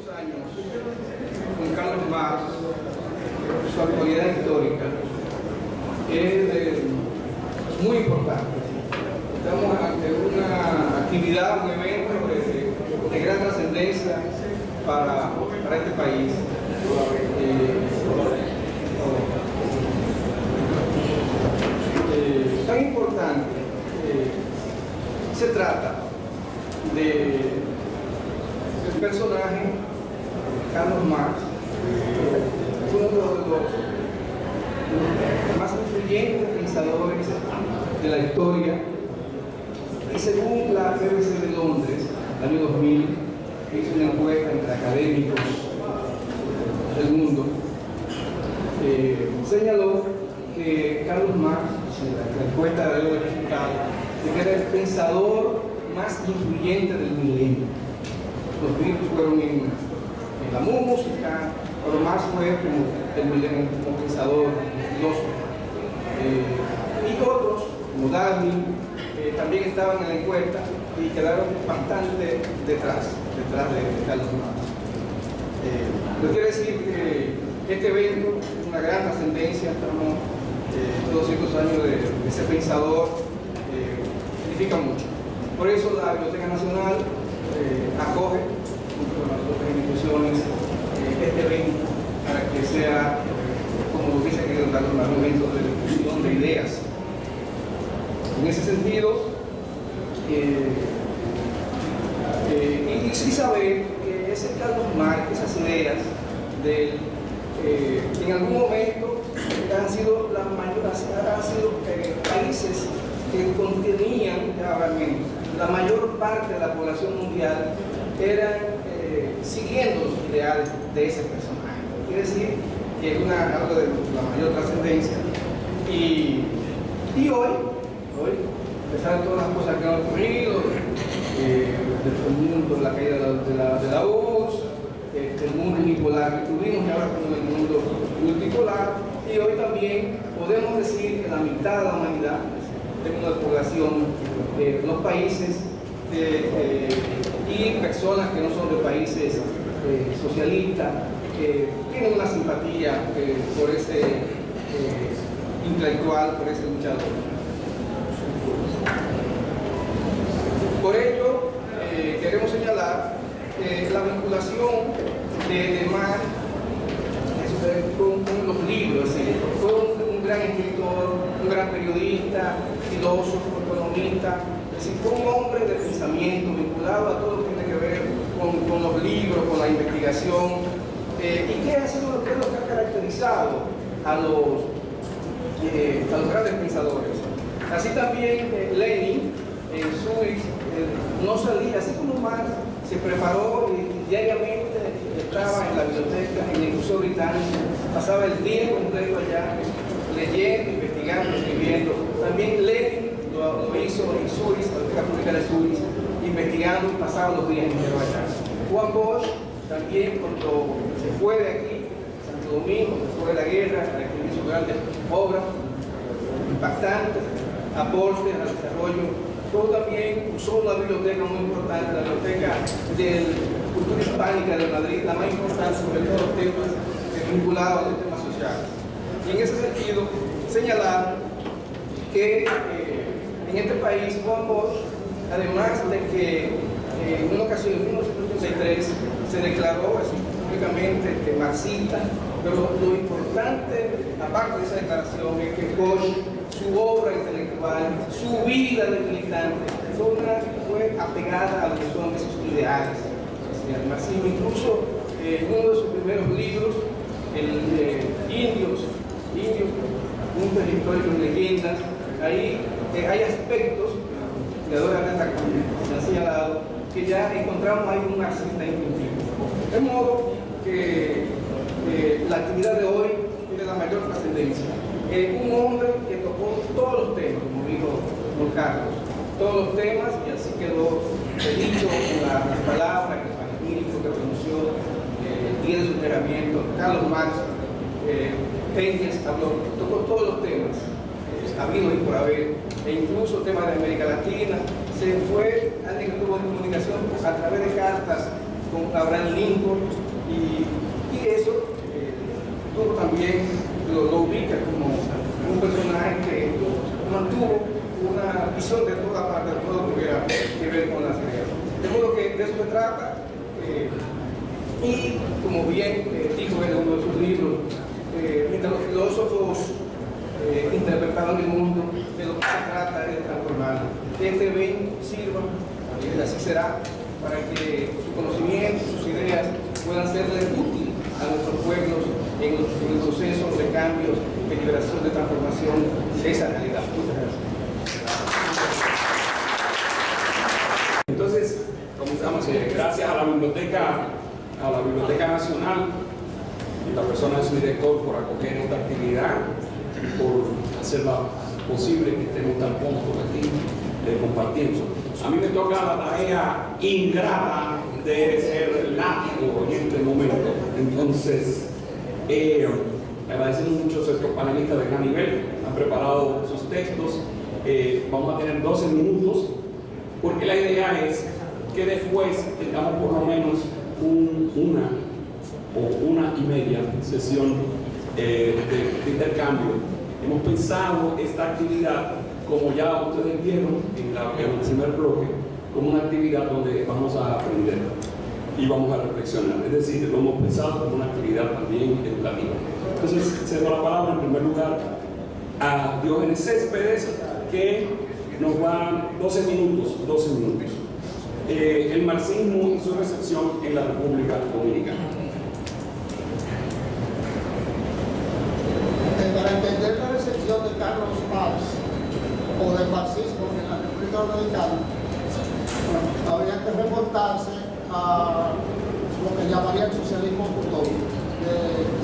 estos años con Carlos Marx, su actualidad histórica es muy importante. Estamos ante una actividad, un evento de gran trascendencia para este país. Tan importante, se trata del personaje Carlos Marx, uno de los más influyentes pensadores de la historia, y según la BBC de Londres, el año 2000, que hizo una encuesta entre académicos del mundo, señaló que Carlos Marx, la encuesta de los resultados, de que era el pensador más influyente del milenio. Los Beatles fueron en la música, pero Marx fue como pensador, filósofo. Y otros, como Darwin, también estaban en la encuesta y quedaron bastante detrás de Carlos Marx. Lo quiero decir que este evento es una gran trascendencia. Estamos 200 años de ese pensador, significa mucho. Por eso la Biblioteca Nacional acoge, junto con las otras instituciones, este evento para que sea, como lo dice aquí, un momento de discusión de ideas. En ese sentido, y sí saber que ese Carlos Marx, esas ideas en algún momento han sido países que contenían realmente la mayor parte de la población mundial eran siguiendo los ideales de ese personaje. Quiere decir que es algo de la mayor trascendencia. Y hoy, a pesar de todas las cosas que han ocurrido, del mundo, la caída de la URSS, el mundo unipolar que tuvimos y ahora con el mundo multipolar, y hoy también podemos decir que la mitad de la humanidad, en términos de población, los países y personas que no son de países socialistas, tienen una simpatía por ese intelectual, por ese luchador. Por ello, queremos señalar la vinculación de Marx con los libros. Fue un gran escritor, un gran periodista, filósofo, economista. Es decir, fue un hombre de pensamiento vinculado a todo lo que tiene que ver con los libros, con la investigación, y que ha sido lo que ha caracterizado a los grandes pensadores. Así también Lenin en Zurich no salía, así como Marx se preparó y diariamente estaba en la biblioteca, en el Museo Británico, pasaba el día completo allá, leyendo, investigando, escribiendo. También Lenin lo hizo en Zurich, la Biblioteca Pública de Zurich, investigando y pasaba los días enteros allá. Juan Bosch también, cuando se fue de aquí, Santo Domingo, después de la guerra, escribió sus grandes obras, impactantes, aportes al desarrollo. Todo también usó una biblioteca muy importante, la biblioteca de Cultura Hispánica de Madrid, la más importante sobre todos los temas vinculados a los temas sociales. Y en ese sentido, señalar que en este país, Juan Bosch, además de que en una ocasión, en 1983, se declaró así públicamente marxista, pero lo importante, aparte de esa declaración, es que Bosch, su obra intelectual, su vida de militante, fue apegada a lo que son esos ideales. El marxismo, incluso uno de sus primeros libros, Indios, puntos históricos y leyendas, ahí hay aspectos que ahora se han señalado que ya encontramos ahí un marxista instintivo. De modo que la actividad de hoy tiene la mayor trascendencia. Un hombre que tocó todos los temas, como dijo don Carlos, todos los temas, y así quedó dicho con las palabras, el magnífico que pronunció el día de su enterramiento. Carlos Marx, Engels habló, tocó todos los temas, habido y por haber, e incluso temas de América Latina. Se fue alguien que tuvo comunicación a través de cartas con Abraham Lincoln, y eso tuvo también, lo ubica como un personaje que mantuvo una visión de toda parte, de todo lo que tuviera que ver con las ideas. De modo que de eso se trata, y como bien dijo en uno de sus libros, mientras los filósofos interpretaban el mundo, de lo que se trata es de transformarlo. Que este evento sirva, y así será, para que su conocimiento, sus ideas puedan serles útiles a nuestros pueblos en el proceso de cambios, de liberación, de transformación de esa realidad. Muchas gracias. Entonces, comenzamos. Gracias a la Biblioteca Nacional y la persona de su director por acoger esta actividad, por hacerla posible que estemos tan cómodos aquí compartiendo. A mí me toca la tarea ingrata de ser látigo en este momento. Entonces, agradecemos mucho a estos panelistas de gran nivel, han preparado sus textos. Vamos a tener 12 minutos, porque la idea es que después tengamos por lo menos una y media sesión de intercambio. Hemos pensado esta actividad, como ya ustedes vieron en el primer bloque, como una actividad donde vamos a aprender y vamos a reflexionar. Es decir, lo hemos pensado como una actividad también educativa. Entonces, cedo la palabra en primer lugar a Diógenes Céspedes, que nos va 12 minutos. El marxismo y su recepción en la República Dominicana. Para entender la recepción de Carlos Marx o del marxismo en la República Dominicana, habría que remontarse a lo que llamaría el socialismo utópico de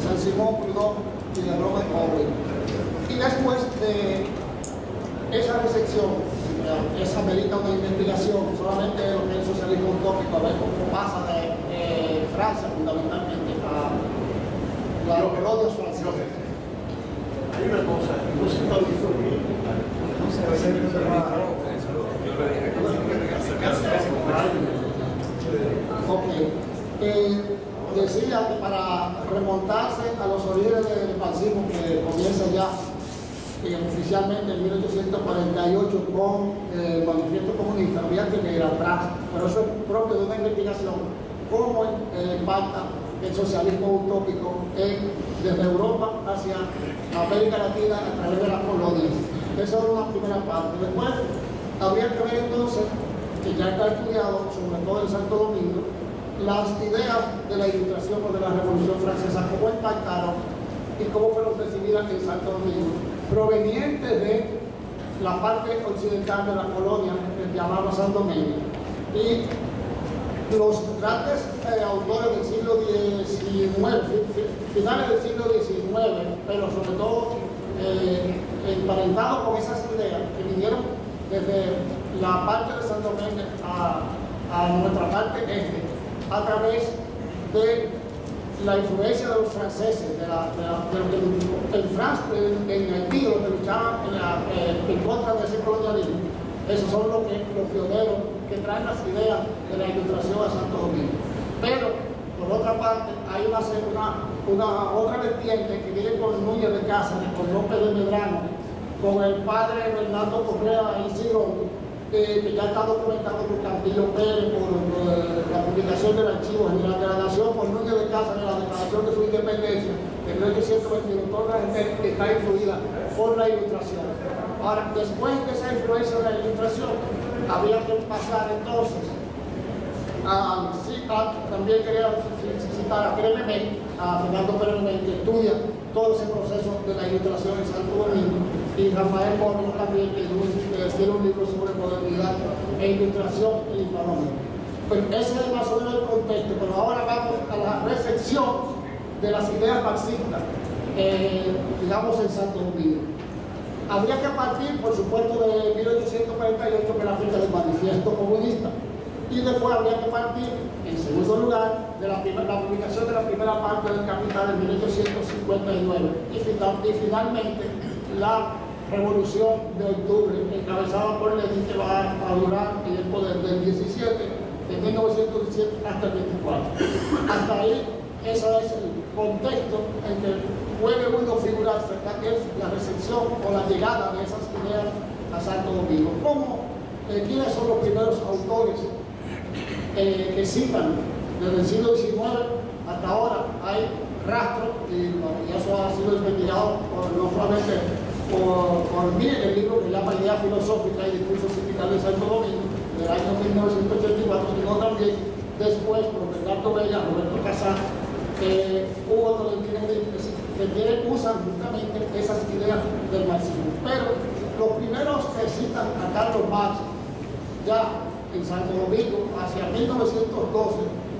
Saint-Simon, Proudhon y de Robert Owen. Y después de esa recepción, esa merita una investigación, solamente lo que es el socialismo utópico, a ver cómo pasa de Francia fundamentalmente a los colonias franceses. Hay una cosa, no se está viendo bien. Decía que para remontarse a los orígenes del marxismo, que comienza ya oficialmente en 1848 con el manifiesto comunista, había que ir atrás, pero eso es propio de una investigación, cómo impacta el socialismo utópico desde Europa hacia América Latina a través de las colonias. Esa es una primera parte. Después, habría que ver entonces, que ya está estudiado, sobre todo en Santo Domingo, las ideas de la Ilustración o de la Revolución Francesa, cómo impactaron y cómo fueron recibidas en Santo Domingo, provenientes de la parte occidental de la colonia, llamada Santo Domingo. Y los grandes autores del siglo XIX, finales del siglo XIX, pero sobre todo emparentados con esas ideas que vinieron desde la parte de Santo Domingo a nuestra parte este, a través de la influencia de los franceses, en Haití, los que luchaban en contra de ese colonialismo. Esos son los pioneros que traen las ideas de la Ilustración a Santo Domingo. Pero, por otra parte, hay otra vertiente que viene con Núñez de Cáceres, con López de Medrano, con el padre Bernardo Correa Isidro, que ya está documentado por Cantillo Pérez, por la publicación del Archivo General de la Nación, por Núñez de Cáceres, la declaración de su independencia en 1822, toda la gente que está influida por la Ilustración. Ahora, después de esa influencia de la Ilustración, había que pasar entonces también quería citar a Fernando Pérez Memé, que estudia todo ese proceso de la Ilustración en Santo Domingo, y Rafael Moreno también, que tiene un libro sobre modernidad e ilustración y economía. Pues ese es más o menos el contexto, pero ahora vamos a la recepción de las ideas marxistas, digamos, en Santo Domingo. Habría que partir, por supuesto, de 1848, que es la fecha del manifiesto comunista, y después habría que partir, en segundo lugar, de la publicación de la primera parte del Capital en 1859, y finalmente la Revolución de Octubre, encabezada por Lenin, que va a durar en el poder del 17 de 1917 hasta el 24. Hasta ahí, ese es el contexto en que puede uno figurarse que es la recepción o la llegada de esas ideas a Santo Domingo. ¿Quiénes son los primeros autores que citan desde el siglo XIX hasta ahora? Hay rastro, y eso ha sido investigado no solamente por mí en el libro que se llama Idea Filosófica y Discurso Sindical de Santo Domingo, del año 1984, sino también después por Bernardo Bella, Roberto Casar, hubo otros que usan justamente esas ideas del marxismo. Pero los primeros que citan a Carlos Marx ya en Santo Domingo hacia 1912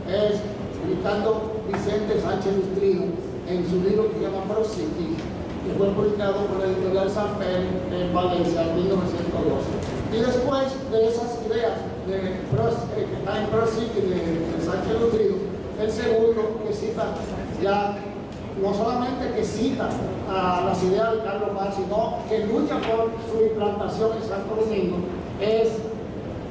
es Ricardo Vicente Sánchez Lustrino en su libro que se llama Prosiki, que fue publicado por la editorial San Pedro en Valencia en 1912. Y después de esas ideas que están en Prosiki de Sánchez Lustrino, el segundo que cita ya no solamente que cita a las ideas de Carlos Marx, sino que lucha por su implantación en Santo Domingo, es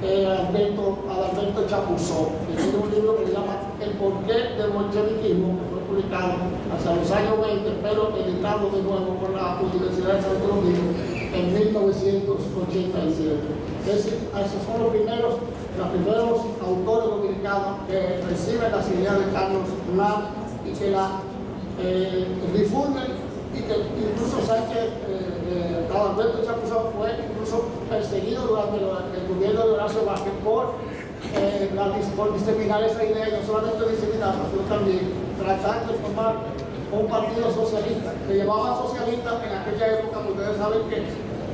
Adalberto Chapuzó, que tiene un libro que se llama El porqué del bolcheviquismo, que fue publicado hacia los años 20, pero editado de nuevo por la Universidad de Santo Domingo en 1987. Esos son los primeros autores dominicanos que reciben las ideas de Carlos Marx y que la difunden, y que incluso Adalberto Chapuzó fue incluso perseguido durante el gobierno de Horacio Vázquez por diseminar esa idea, y no solamente diseminarla, sino también tratar de formar un partido socialista. Se llamaba socialista en aquella época, porque ustedes saben que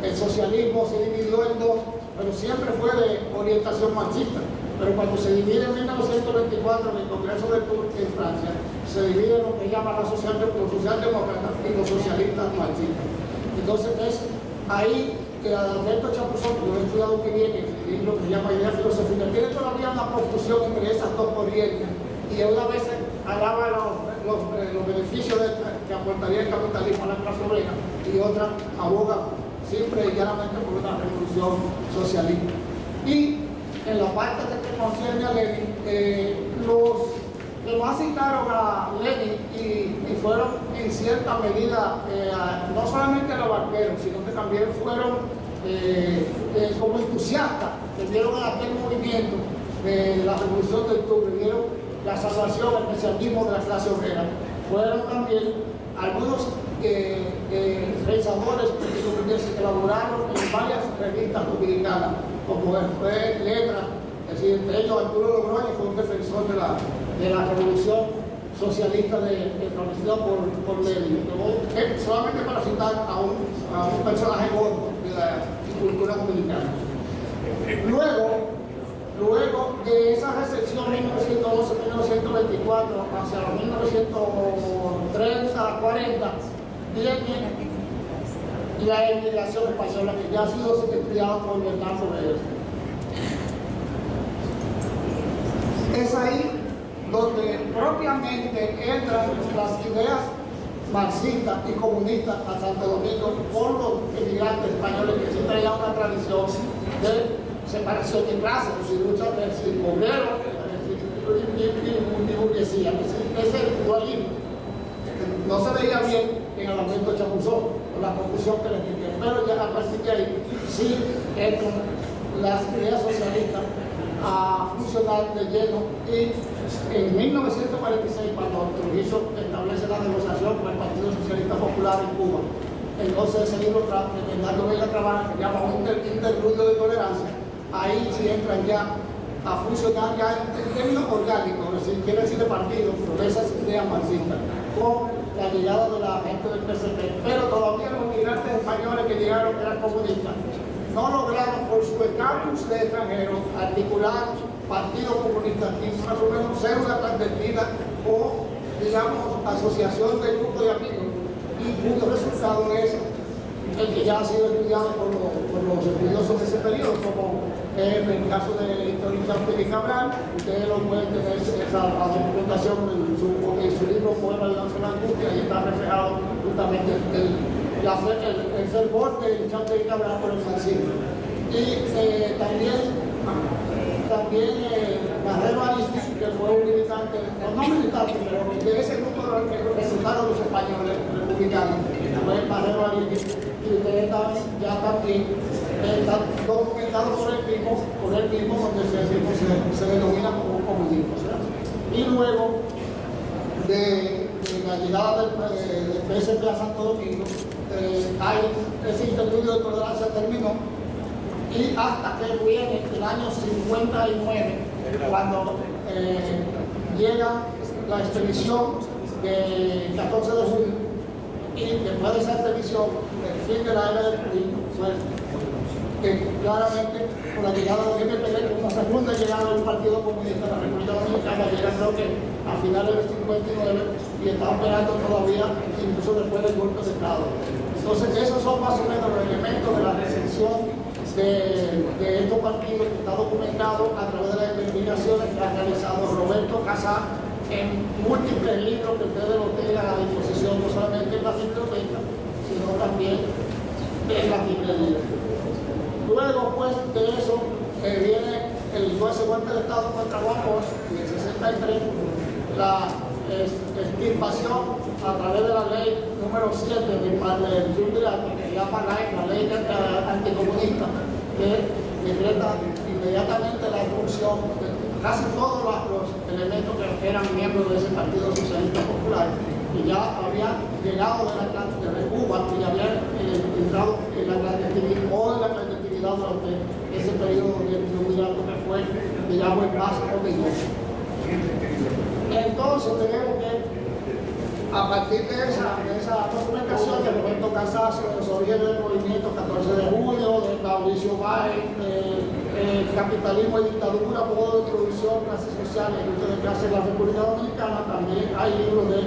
el socialismo se dividió en dos, pero siempre fue de orientación marxista. Pero cuando se divide en 1924 en el Congreso de Tours en Francia, se divide lo que llaman los socialdemócratas y los socialistas marxistas. Entonces es ahí que Adalberto Chapuzó, que lo he estudiado muy bien en el libro que se llama Idea Filosófica, tiene todavía una confusión entre esas dos corrientes, y una vez alaba los beneficios que aportaría el capitalismo a la clase obrera, y otra aboga siempre y llanamente por una revolución socialista. Y en la parte que concierne a Lenin, los que más citaron a Lenin y fueron en cierta medida, no solamente los barqueros, sino que también fueron como entusiastas, que vieron aquel movimiento de la Revolución de Octubre, vieron la salvación, el mesianismo de la clase obrera. Fueron también algunos pensadores que elaboraron en varias revistas dominicanas, como fue Letra, es decir, entre ellos Arturo Logroño fue un defensor de la revolución socialista establecida por Lenin. Solamente para citar a un personaje gordo de la cultura dominicana. Luego de esa recepción 1912-1924 hacia los 1930-40, viene la emigración española, que ya ha sido estudiada por Bernardo Bella. Es ahí donde propiamente entran las ideas marxistas y comunistas a Santo Domingo por los emigrantes españoles, que siempre hay una tradición de separación de clases, de lucha del obrero y burguesía. Ese dualismo no se veía bien en Adalberto Chapuzó, por la confusión que le expliqué, pero ya a partir de ahí sí entran las ideas socialistas a funcionar de lleno. Y en 1946, cuando Trujillo establece la negociación con el Partido Socialista Popular en Cuba, entonces ese libro de Bernardo Bella trabaja, que se llama Un interludio de tolerancia, ahí sí entran ya a funcionar ya en términos orgánicos, es decir, quiere decir de partido, por esas ideas marxistas, con la llegada de la gente del PCP. Pero todavía los migrantes españoles que llegaron, que eran comunistas, no lograron por su estatus de extranjeros articular partido comunista aquí, más o menos cédula clandestina o, digamos, asociación de grupos de amigos, y cuyo resultado es el que ya ha sido estudiado por los estudiosos de ese periodo, como en el caso del historiador Félix Cabral. Ustedes lo pueden tener esa documentación en su libro Poema de la Angustia, y está reflejado justamente el fervor de Félix Cabral por el marxismo. Y también Marrero Aristis, que fue un militante, no militante, pero de ese grupo que representaron los españoles republicanos, fue Marrero Aristis, y ustedes ya también está documentado por él mismo, donde se denomina como un comunismo, ¿verdad? Y luego de la llegada del PSP a Santo Domingo, ese interludio de tolerancia terminó, y hasta que viene el año 59, cuando llega la expedición del 14 de julio, y después de esa expedición, el fin de la era del purismo, que claramente con la llegada del MPD, con la segunda llegada del Partido Comunista de la República Dominicana, llega creo que a finales del 59 y está operando todavía incluso después del golpe de Estado. Entonces esos son más o menos los elementos de la recepción de estos partidos que está documentado a través de las investigaciones que ha realizado Roberto Casá en múltiples libros que ustedes lo tengan a disposición, no solamente en la biblioteca, sino también en las librerías. Luego, pues, de eso viene el juez golpe de Estado contra Juan Bosch en el 63, la extirpación a través de la ley número 7 del Tribunal, que se llama la ley anticomunista, que decreta inmediatamente la expulsión de casi todos los elementos que eran miembros de ese Partido Socialista Popular, y ya habían llegado de Cuba y habían entrado en la clandestinidad durante ese periodo de triunvirato que fue, digamos, el más orgulloso. Entonces tenemos que, a partir de esa documentación de Roberto Casasio, de los orígenes del movimiento 14 de julio, de Mauricio Báez, capitalismo y dictadura, modo de introducción, clases sociales y lucha de clase en la República Dominicana, también hay libros de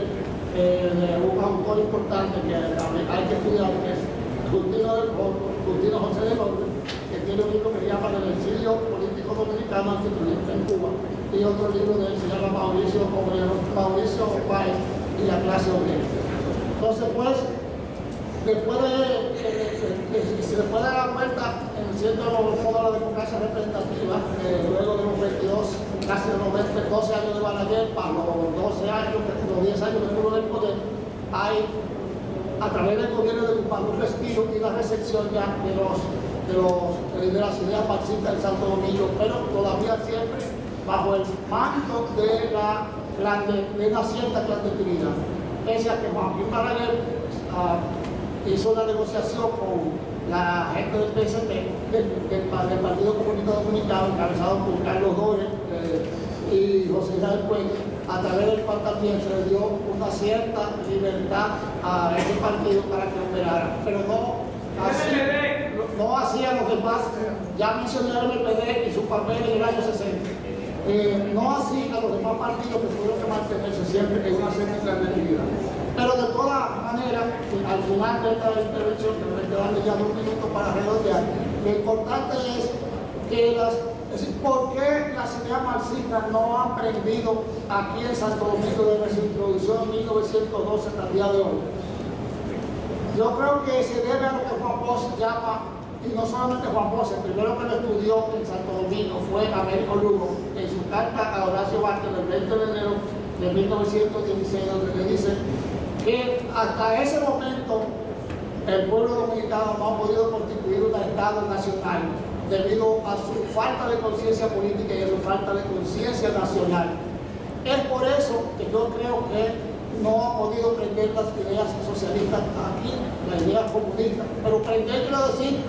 un autor importante que también hay que estudiar, que es Justino José de López, que tiene un libro que se llama El exilio político dominicano anticomunista en Cuba, y otro libro de él se llama Mauricio Báez y la clase obrera. Entonces, pues, después de la vuelta en el centro de la democracia representativa, luego de los 22, casi de los 12 años de Balaguer, para los 12 años, los 10 años que tuvo el poder, hay, a través del gobierno de Cuba, un respiro y una recepción ya de las ideas marxistas en Santo Domingo, pero todavía siempre bajo el manto de una cierta clandestinidad. Pese a que Joaquín Balaguer hizo una negociación con la gente del PSP, del Partido Comunista Dominicano, encabezado por Carlos Dóriga y José Israel Puente, a través del cual también se le dio una cierta libertad a ese partido para que operara, pero no hacían los demás. Ya mencioné el MPD y su papel en el año 60. No así a los demás partidos que tuvieron que mantenerse siempre en una cierta clandestinidad. Pero de todas maneras, al final de esta intervención, que me quedan ya 2 minutos para redondear, lo importante es que ¿por qué las ideas marxistas no han aprendido aquí en Santo Domingo desde su introducción en 1912 hasta el día de hoy? Yo creo que se debe a lo que Juan Bosch llama, y no solamente Juan Bosch, el primero que lo estudió en Santo Domingo fue Américo Lugo, en su carta a Horacio Vázquez del 20 de enero de 1916, donde le dice que hasta ese momento el pueblo dominicano no ha podido constituir un Estado nacional debido a su falta de conciencia política y a su falta de conciencia nacional. Es por eso que yo creo que no ha podido prender las ideas socialistas aquí, las ideas comunistas, pero prender quiero decir,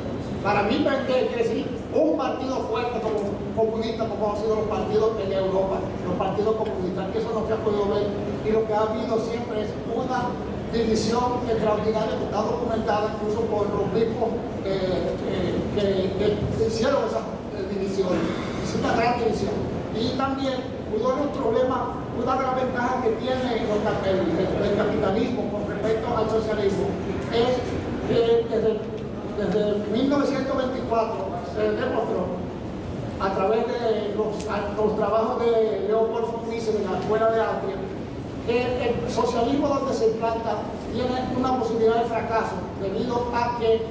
para mí prender quiere decir un partido fuerte como comunista, como han sido los partidos en Europa, los partidos comunistas, que eso no se ha podido ver, y lo que ha habido siempre es una división extraordinaria que está documentada incluso por los mismos que hicieron esa división. Es una gran división. Y también uno de los problemas, una de las ventajas que tiene el capitalismo con respecto al socialismo es que desde 1924 se demostró a través de los trabajos de Leopold von Mises en la Escuela de Austria que el socialismo donde se implanta tiene una posibilidad de fracaso debido a que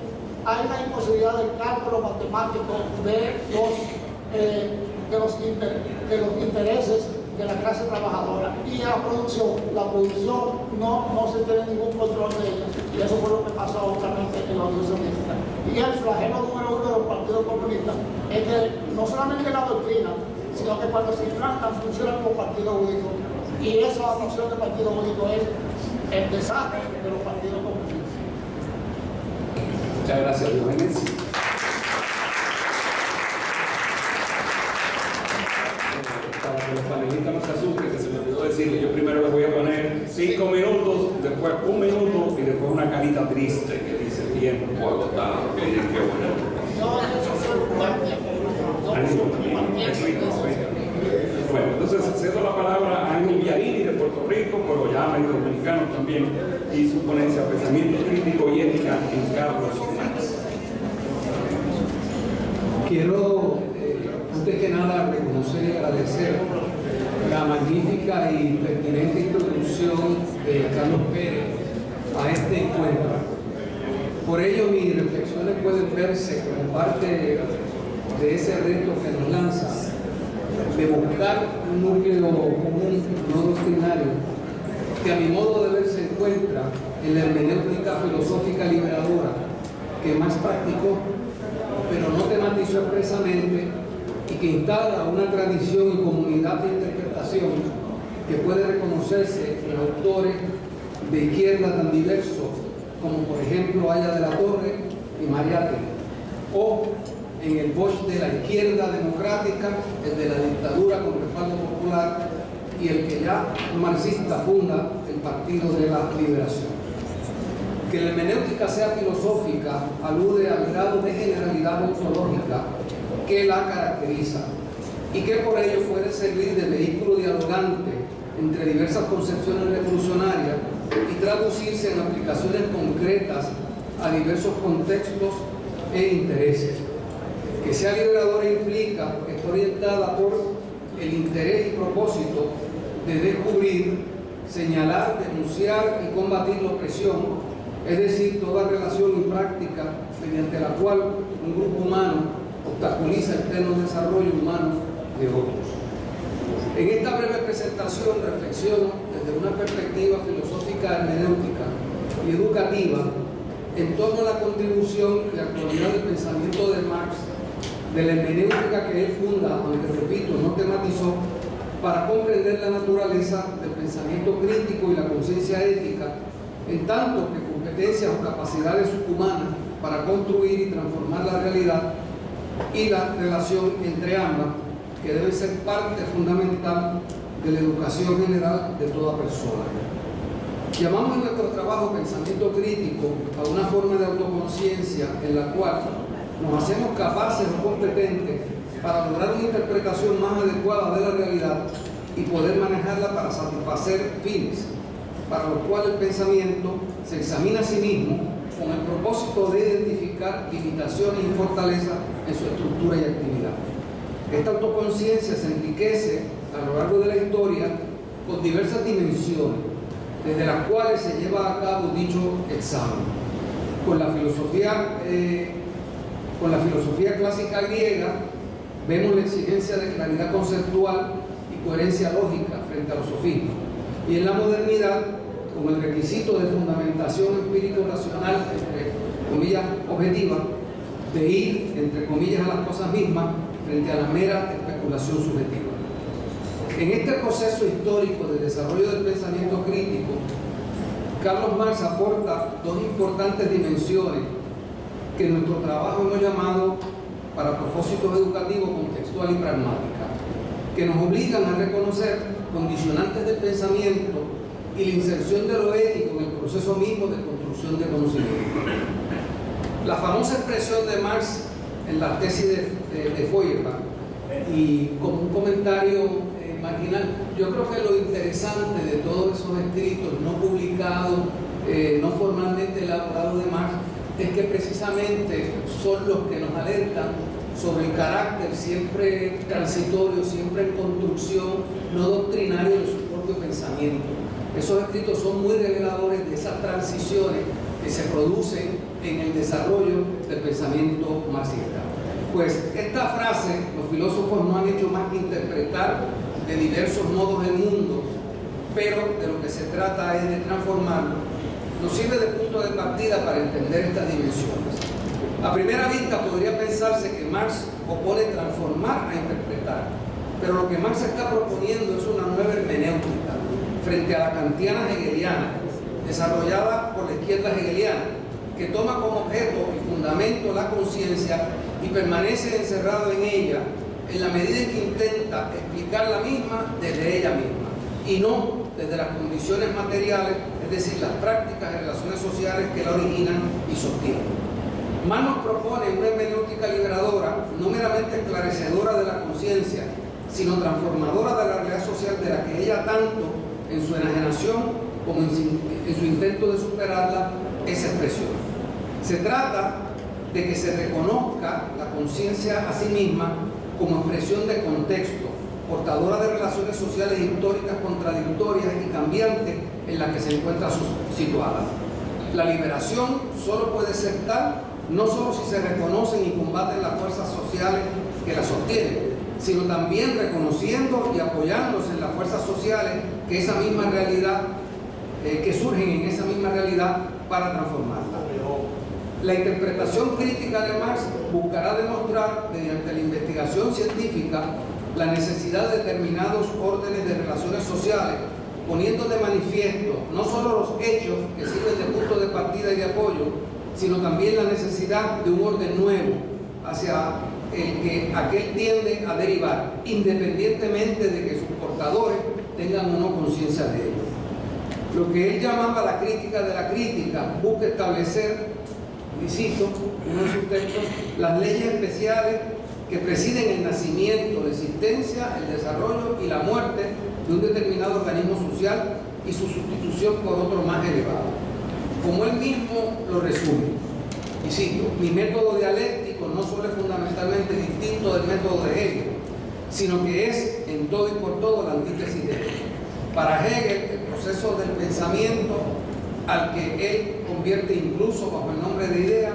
hay una imposibilidad del cálculo matemático de de los intereses de la clase trabajadora. Y la producción no se tiene ningún control de ella. Y eso fue lo que pasó justamente en la Unión Soviética. Y el flagelo número 1 del Partido Comunista es que no solamente la doctrina, sino que cuando se implantan funcionan como partido único. Y esa noción de partido único es el desastre de los partidos comunistas. Muchas gracias, Diógenes. Para que los panelistas no se asusten, que se me olvidó decirle, yo primero les voy a poner 5 minutos, después 1 minuto y después una carita triste que dice tiempo agotado, que dice que bueno. Bueno, entonces cedo la palabra a Ángel Villarini de Puerto Rico, Corollama y dominicano también, y su ponencia Pensamiento Crítico y Ética en Carlos Marx. Quiero, antes que nada, reconocer y agradecer la magnífica y pertinente introducción de Carlos Pérez a este encuentro. Por ello, mis reflexiones pueden verse como parte de ese reto que nos lanza de buscar un núcleo común no doctrinario que a mi modo de ver se encuentra en la hermenéutica filosófica liberadora que más practicó, pero no tematizó expresamente y que instala una tradición y comunidad de interpretación que puede reconocerse en autores de izquierda tan diversos como por ejemplo Aya de la Torre y Mariátegui, o en el Bosch de la izquierda democrática, el de la dictadura con respaldo popular y el que ya marxista funda el Partido de la Liberación. Que la hermenéutica sea filosófica alude al grado de generalidad ontológica que la caracteriza y que por ello puede servir de vehículo dialogante entre diversas concepciones revolucionarias y traducirse en aplicaciones concretas a diversos contextos e intereses. Que sea liberadora implica que está orientada por el interés y propósito de descubrir, señalar, denunciar y combatir la opresión, es decir, toda relación y práctica mediante la cual un grupo humano obstaculiza el pleno desarrollo humano de otros. En esta breve presentación reflexiono desde una perspectiva filosófica, hermenéutica y educativa en torno a la contribución y actualidad del pensamiento de Marx, de la hermenéutica que él funda, aunque repito, no tematizó, para comprender la naturaleza del pensamiento crítico y la conciencia ética, en tanto que competencias o capacidades humanas para construir y transformar la realidad y la relación entre ambas, que debe ser parte fundamental de la educación general de toda persona. Llamamos en nuestro trabajo pensamiento crítico a una forma de autoconciencia en la cual nos hacemos capaces o competentes para lograr una interpretación más adecuada de la realidad y poder manejarla para satisfacer fines, para los cuales el pensamiento se examina a sí mismo con el propósito de identificar limitaciones y fortalezas en su estructura y actividad. Esta autoconciencia se enriquece a lo largo de la historia con diversas dimensiones, desde las cuales se lleva a cabo dicho examen. Con la filosofía clásica griega vemos la exigencia de claridad conceptual y coherencia lógica frente a los sofismas. Y en la modernidad, con el requisito de fundamentación empírico-racional, entre comillas, objetiva, de ir, entre comillas, a las cosas mismas, frente a la mera especulación subjetiva. En este proceso histórico de desarrollo del pensamiento crítico, Carlos Marx aporta dos importantes dimensiones que en nuestro trabajo hemos llamado, para propósitos educativos, contextual y pragmática, que nos obligan a reconocer condicionantes del pensamiento y la inserción de lo ético en el proceso mismo de construcción de conocimiento. La famosa expresión de Marx en la tesis de Feuerbach, y como un comentario marginal, yo creo que lo interesante de todos esos escritos no publicados, no formalmente elaborados de Marx, es que precisamente son los que nos alertan sobre el carácter siempre transitorio, siempre en construcción, no doctrinario de su propio pensamiento. Esos escritos son muy reveladores de esas transiciones que se producen en el desarrollo del pensamiento marxista. Pues esta frase los filósofos no han hecho más que interpretar de diversos modos el mundo, pero de lo que se trata es de transformarlo. Nos sirve de punto de partida para entender estas dimensiones. A primera vista podría pensarse que Marx opone transformar a interpretar, pero lo que Marx está proponiendo es una nueva hermenéutica frente a la kantiana hegeliana, desarrollada por la izquierda hegeliana, que toma como objeto y fundamento la conciencia y permanece encerrado en ella en la medida en que intenta explicar la misma desde ella misma y no desde las condiciones materiales, es decir, las prácticas y relaciones sociales que la originan y sostienen. Marx nos propone una hermenéutica liberadora, no meramente esclarecedora de la conciencia, sino transformadora de la realidad social de la que ella tanto, en su enajenación como en su intento de superarla, es expresión. Se trata de que se reconozca la conciencia a sí misma como expresión de contexto, portadora de relaciones sociales históricas contradictorias y cambiantes en las que se encuentra situada. La liberación solo puede ser tal, no solo si se reconocen y combaten las fuerzas sociales que la sostienen, sino también reconociendo y apoyándose en las fuerzas sociales que esa misma realidad, que surgen en esa misma realidad para transformarla. La interpretación crítica de Marx buscará demostrar, mediante la investigación científica, la necesidad de determinados órdenes de relaciones sociales, poniendo de manifiesto no solo los hechos que sirven de punto de partida y de apoyo, sino también la necesidad de un orden nuevo hacia el que aquel tiende a derivar, independientemente de que sus portadores tengan o no conciencia de ello. Lo que él llamaba la crítica de la crítica busca establecer, y cito uno de sus textos, las leyes especiales que presiden el nacimiento, la existencia, el desarrollo y la muerte de un determinado organismo social y su sustitución por otro más elevado. Como él mismo lo resume, y cito, mi método dialéctico no solo es fundamentalmente distinto del método de Hegel, sino que es en todo y por todo la antítesis de Hegel. Para Hegel, el proceso del pensamiento, al que él convierte incluso bajo el nombre de idea,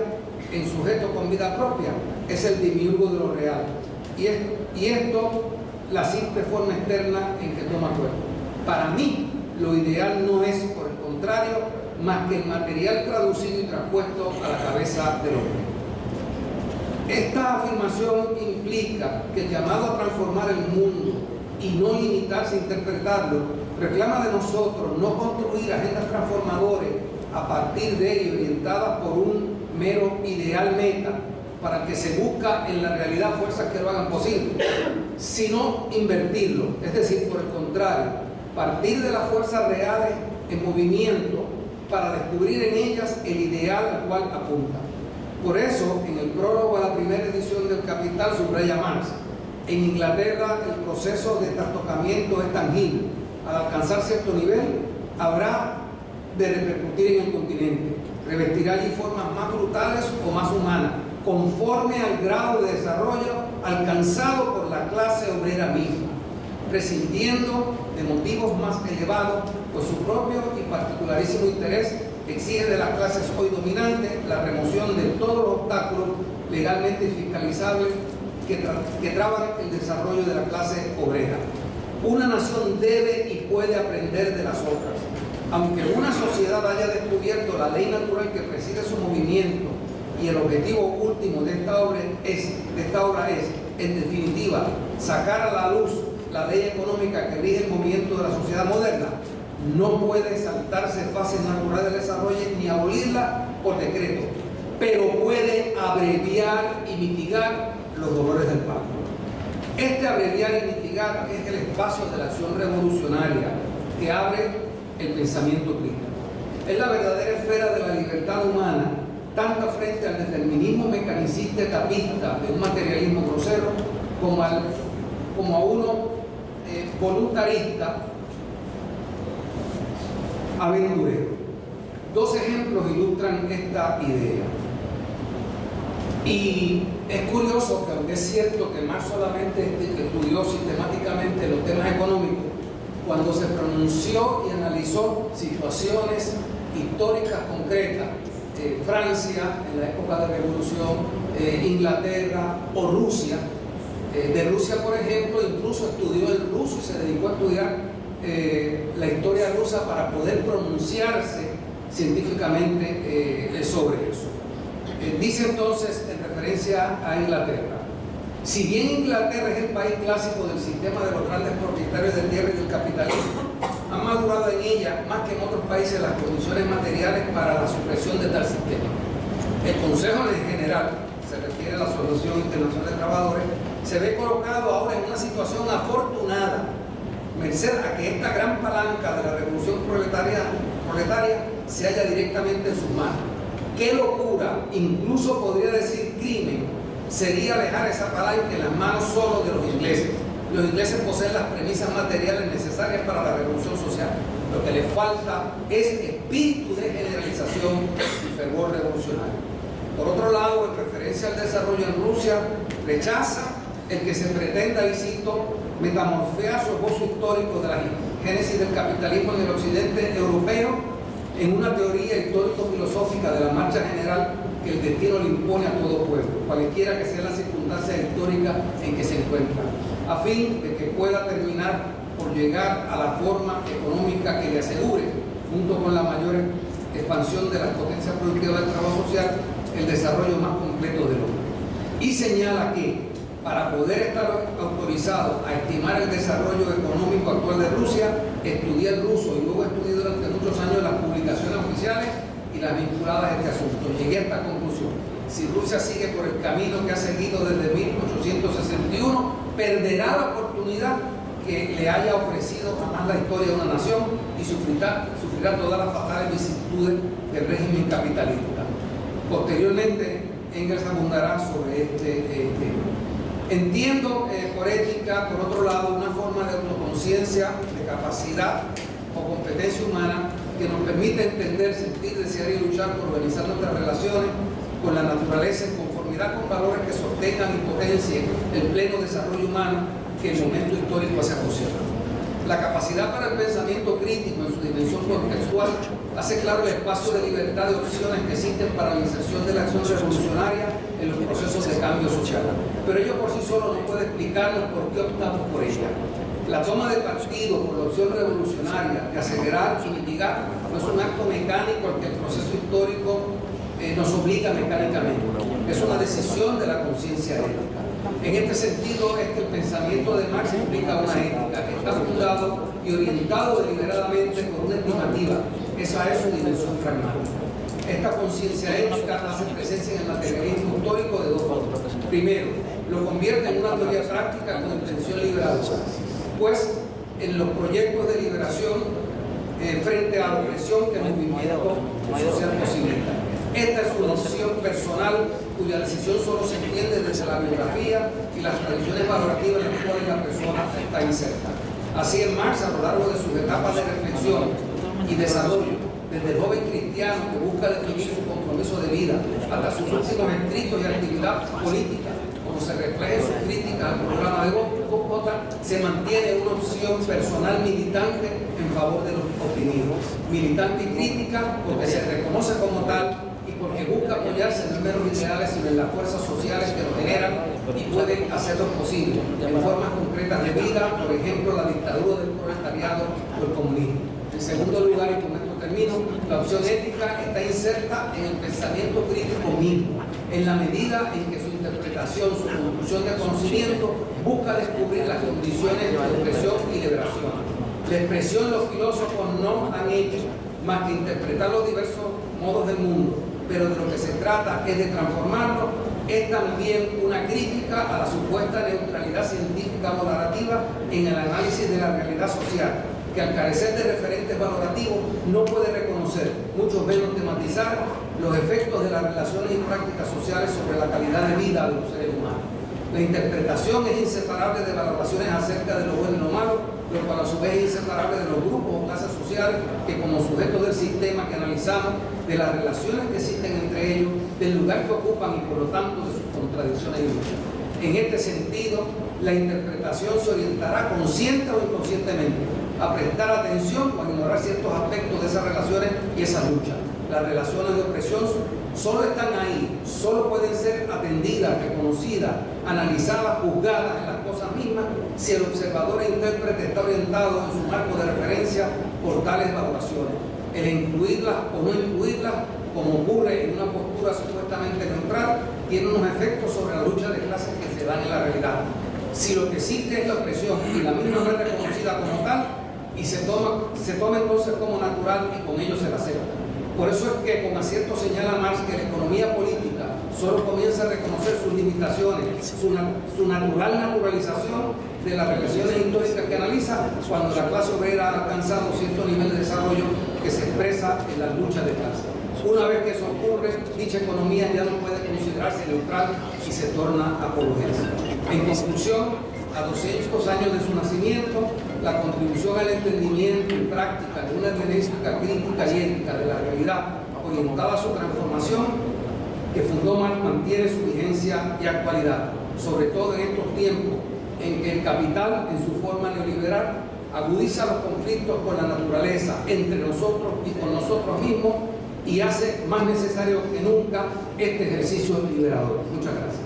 en sujeto con vida propia, es el demiurgo de lo real. Y esto, la simple forma externa en que toma cuerpo. Para mí, lo ideal no es, por el contrario, más que el material traducido y traspuesto a la cabeza del hombre. Esta afirmación implica que el llamado a transformar el mundo y no limitarse a interpretarlo, reclama de nosotros no construir agendas transformadoras a partir de ello, orientadas por un mero ideal meta, para el que se busca en la realidad fuerzas que lo hagan posible, sino invertirlo, es decir, por el contrario, partir de las fuerzas reales en movimiento para descubrir en ellas el ideal al cual apunta. Por eso, en el prólogo a la primera edición del Capital subraya Marx: en Inglaterra el proceso de trastocamiento es tangible. Al alcanzar cierto nivel, habrá de repercutir en el continente. Revestirá allí formas más brutales o más humanas, conforme al grado de desarrollo alcanzado por la clase obrera misma, prescindiendo de motivos más elevados, pues su propio y particularísimo interés exige de las clases hoy dominantes la remoción de todos los obstáculos legalmente fiscalizables que traban el desarrollo de la clase obrera. Una nación debe y puede aprender de las otras. Aunque una sociedad haya descubierto la ley natural que preside su movimiento y el objetivo último de esta obra es, en definitiva, sacar a la luz la ley económica que rige el movimiento de la sociedad moderna, no puede saltarse fases naturales del desarrollo ni abolirla por decreto, pero puede abreviar y mitigar los dolores del parto. Este abreviar y mitigar es el espacio de la acción revolucionaria que abre el pensamiento crítico. Es la verdadera esfera de la libertad humana, tanto frente al determinismo mecanicista etapista de un materialismo grosero, como a uno voluntarista aventurero. Dos ejemplos ilustran esta idea. Y es curioso que, aunque es cierto que Marx solamente estudió sistemáticamente los temas económicos, cuando se pronunció y analizó situaciones históricas concretas, Francia en la época de Revolución, Inglaterra o Rusia. De Rusia, por ejemplo, incluso estudió el ruso y se dedicó a estudiar la historia rusa para poder pronunciarse científicamente sobre eso. Dice entonces, en referencia a Inglaterra, si bien Inglaterra es el país clásico del sistema de los grandes propietarios de tierra y del capitalismo, han madurado en ella, más que en otros países, las condiciones materiales para la supresión de tal sistema. El Consejo en general, se refiere a la Asociación Internacional de Trabajadores, se ve colocado ahora en una situación afortunada, merced a que esta gran palanca de la revolución proletaria se halla directamente en sus manos. ¡Qué locura! Incluso podría decir crimen, sería dejar esa palanca en las manos solo de los ingleses. Los ingleses poseen las premisas materiales necesarias para la revolución social. Lo que les falta es espíritu de generalización y fervor revolucionario. Por otro lado, en referencia al desarrollo en Rusia, rechaza el que se pretenda, y cito, metamorfear su esbozo histórico de la génesis del capitalismo en el occidente europeo en una teoría histórico-filosófica de la marcha general que el destino le impone a todo pueblo, cualquiera que sea la circunstancia histórica en que se encuentra, a fin de que pueda terminar por llegar a la forma económica que le asegure, junto con la mayor expansión de las potencias productivas del trabajo social, el desarrollo más completo del hombre. Y señala que, para poder estar autorizado a estimar el desarrollo económico actual de Rusia, estudié el ruso y luego estudié durante muchos años las publicaciones oficiales y las vinculadas a este asunto. Llegué a esta conclusión: si Rusia sigue por el camino que ha seguido desde 1861, perderá la oportunidad que le haya ofrecido jamás la historia de una nación y sufrirá todas las fatales vicisitudes del régimen capitalista. Posteriormente, Engels abundará sobre este tema. Entiendo por ética, por otro lado, una forma de autoconciencia, de capacidad o competencia humana que nos permite entender, sentir, desear y luchar por organizar nuestras relaciones con la naturaleza en conformidad con valores que sostengan y potencien el pleno desarrollo humano que el momento histórico hace posible. La capacidad para el pensamiento crítico en su dimensión contextual hace claro el espacio de libertad de opciones que existen para la inserción de la acción revolucionaria en los procesos de cambio social. Pero ello por sí solo no puede explicarnos por qué optamos por ella. La toma de partido por la opción revolucionaria de acelerar y mitigar no es un acto mecánico al que el proceso histórico nos obliga mecánicamente. Es una decisión de la conciencia ética. En este sentido es que el pensamiento de Marx implica una ética que está fundado y orientado deliberadamente por una estimativa. Esa es su dimensión pragmática. Esta conciencia ética hace presencia en el materialismo histórico de dos formas. Primero, lo convierte en una teoría práctica con intención liberadora, pues en los proyectos de liberación frente a la opresión que el movimiento social posibilita. Esta es una decisión personal cuya decisión solo se entiende desde la biografía y las tradiciones valorativas en las cuales la persona está inserta. Así en Marx, a lo largo de sus etapas de reflexión y desarrollo, desde el joven cristiano que busca definir su compromiso de vida hasta sus últimos escritos y actividad política, como se refleja en su crítica al programa de Gotha, se mantiene una opción personal militante en favor de los oprimidos. Militante y crítica porque se reconoce como tal y porque busca apoyarse en meros ideales sino en las fuerzas sociales que lo generan y pueden hacerlo posible en formas concretas de vida, por ejemplo la dictadura del proletariado o el comunismo. En segundo lugar, y con esto termino, la opción ética está inserta en el pensamiento crítico mismo, en la medida en que su interpretación, su conclusión de conocimiento busca descubrir las condiciones de expresión y liberación. La expresión los filósofos no han hecho más que interpretar los diversos modos del mundo, pero de lo que se trata es de transformarlo. Es también una crítica a la supuesta neutralidad científica valorativa en el análisis de la realidad social, que al carecer de referentes valorativos no puede reconocer, mucho menos tematizar, los efectos de las relaciones y prácticas sociales sobre la calidad de vida de los seres humanos. La interpretación es inseparable de valoraciones acerca de lo bueno y lo malo, lo cual a su vez es inseparable de los grupos o clases sociales que como sujetos del sistema que analizamos, de las relaciones que existen entre ellos, del lugar que ocupan y por lo tanto de sus contradicciones y luchas. En este sentido, la interpretación se orientará consciente o inconscientemente a prestar atención o a ignorar ciertos aspectos de esas relaciones y esa lucha. Las relaciones de opresión solo están ahí, solo pueden ser atendidas, reconocidas, analizadas, juzgadas en las cosas mismas si el observador e intérprete está orientado en su marco de referencia por tales valoraciones. El incluirlas o no incluirlas, como ocurre en una postura supuestamente neutral, tiene unos efectos sobre la lucha de clases que se dan en la realidad. Si lo que existe es la opresión y la misma no es reconocida como tal, y se toma entonces como natural y con ello se la acepta. Por eso es que con acierto señala Marx que la economía política solo comienza a reconocer sus limitaciones, su natural naturalización de las relaciones históricas que analiza cuando la clase obrera ha alcanzado cierto nivel de desarrollo que se expresa en la lucha de clase. Una vez que eso ocurre, dicha economía ya no puede considerarse neutral y se torna apologética. En conclusión, a 200 años de su nacimiento, la contribución al entendimiento y práctica de una hermenéutica crítica y ética de la realidad orientada a su transformación que fundó Marx mantiene su vigencia y actualidad, sobre todo en estos tiempos en que el capital, en su forma neoliberal, agudiza los conflictos con la naturaleza, entre nosotros y con nosotros mismos, y hace más necesario que nunca este ejercicio liberador. Muchas gracias.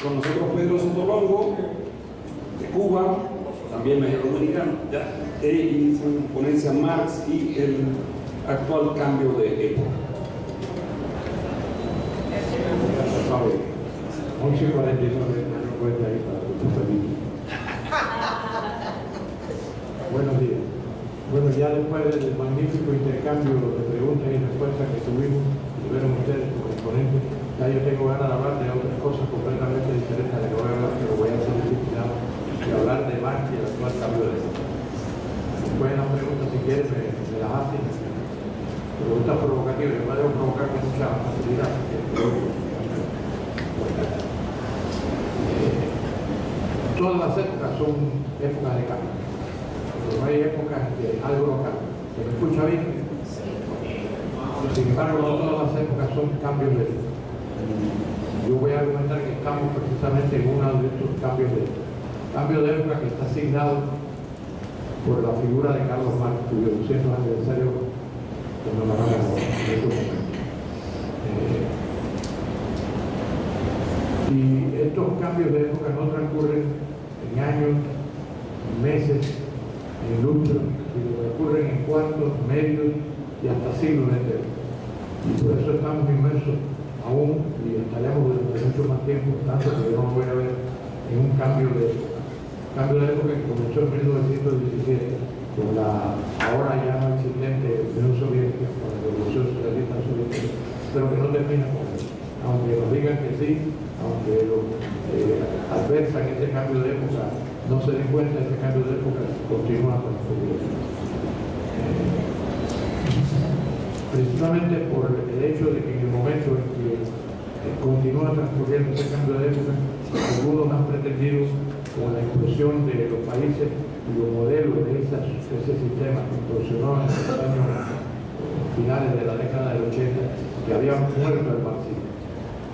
Con nosotros Pedro Sotolongo, de Cuba, también mexicano dominicano, y su ponencia Marx y el actual cambio de época. 11:49, no cuenta ahí para tu familia. Buenos días. Bueno, ya después del magnífico intercambio de preguntas y respuestas que tuvieron ustedes como exponentes, ya yo tengo ganas de hablar de otras cosas completamente diferentes a las que voy a hablar, pero voy a ser disciplinado y hablar de Marx y el actual cambio de época. Después las preguntas, si quieren, me las hacen. Preguntas provocativas, yo me debo provocar con mucha facilidad. Todas las épocas son épocas de cambio, pero no hay épocas de algo no cambia. ¿Se me escucha bien? Sin embargo, no todas las épocas son cambios de época. Yo voy a argumentar que estamos precisamente en uno de estos cambios de época. Cambio de época que está asignado por la figura de Carlos Marx, cuyo 200 aniversario conmemoramos en estos momentos. Y estos cambios de época no transcurren en años, en meses, en lustros, sino que ocurren en cuartos, medios y hasta siglos enteros. Y por eso estamos inmersos aún y estaremos durante mucho más tiempo, tanto que yo no voy a ver en un cambio de época. Cambio de época que comenzó en 1917 con la ahora ya no existente Unión Soviética, con la Revolución Socialista Soviética, pero que no termina con eso. Aunque nos digan que sí, aunque los adversan ese cambio de época, no se den cuenta, ese cambio de época continúa transcurriendo. Precisamente por el hecho de que en el momento en que continúa transcurriendo ese cambio de época, algunos han pretendido, con la explosión de los países y los modelos de ese sistema que impulsionó en los años finales de la década del 80, que habían muerto el marxismo.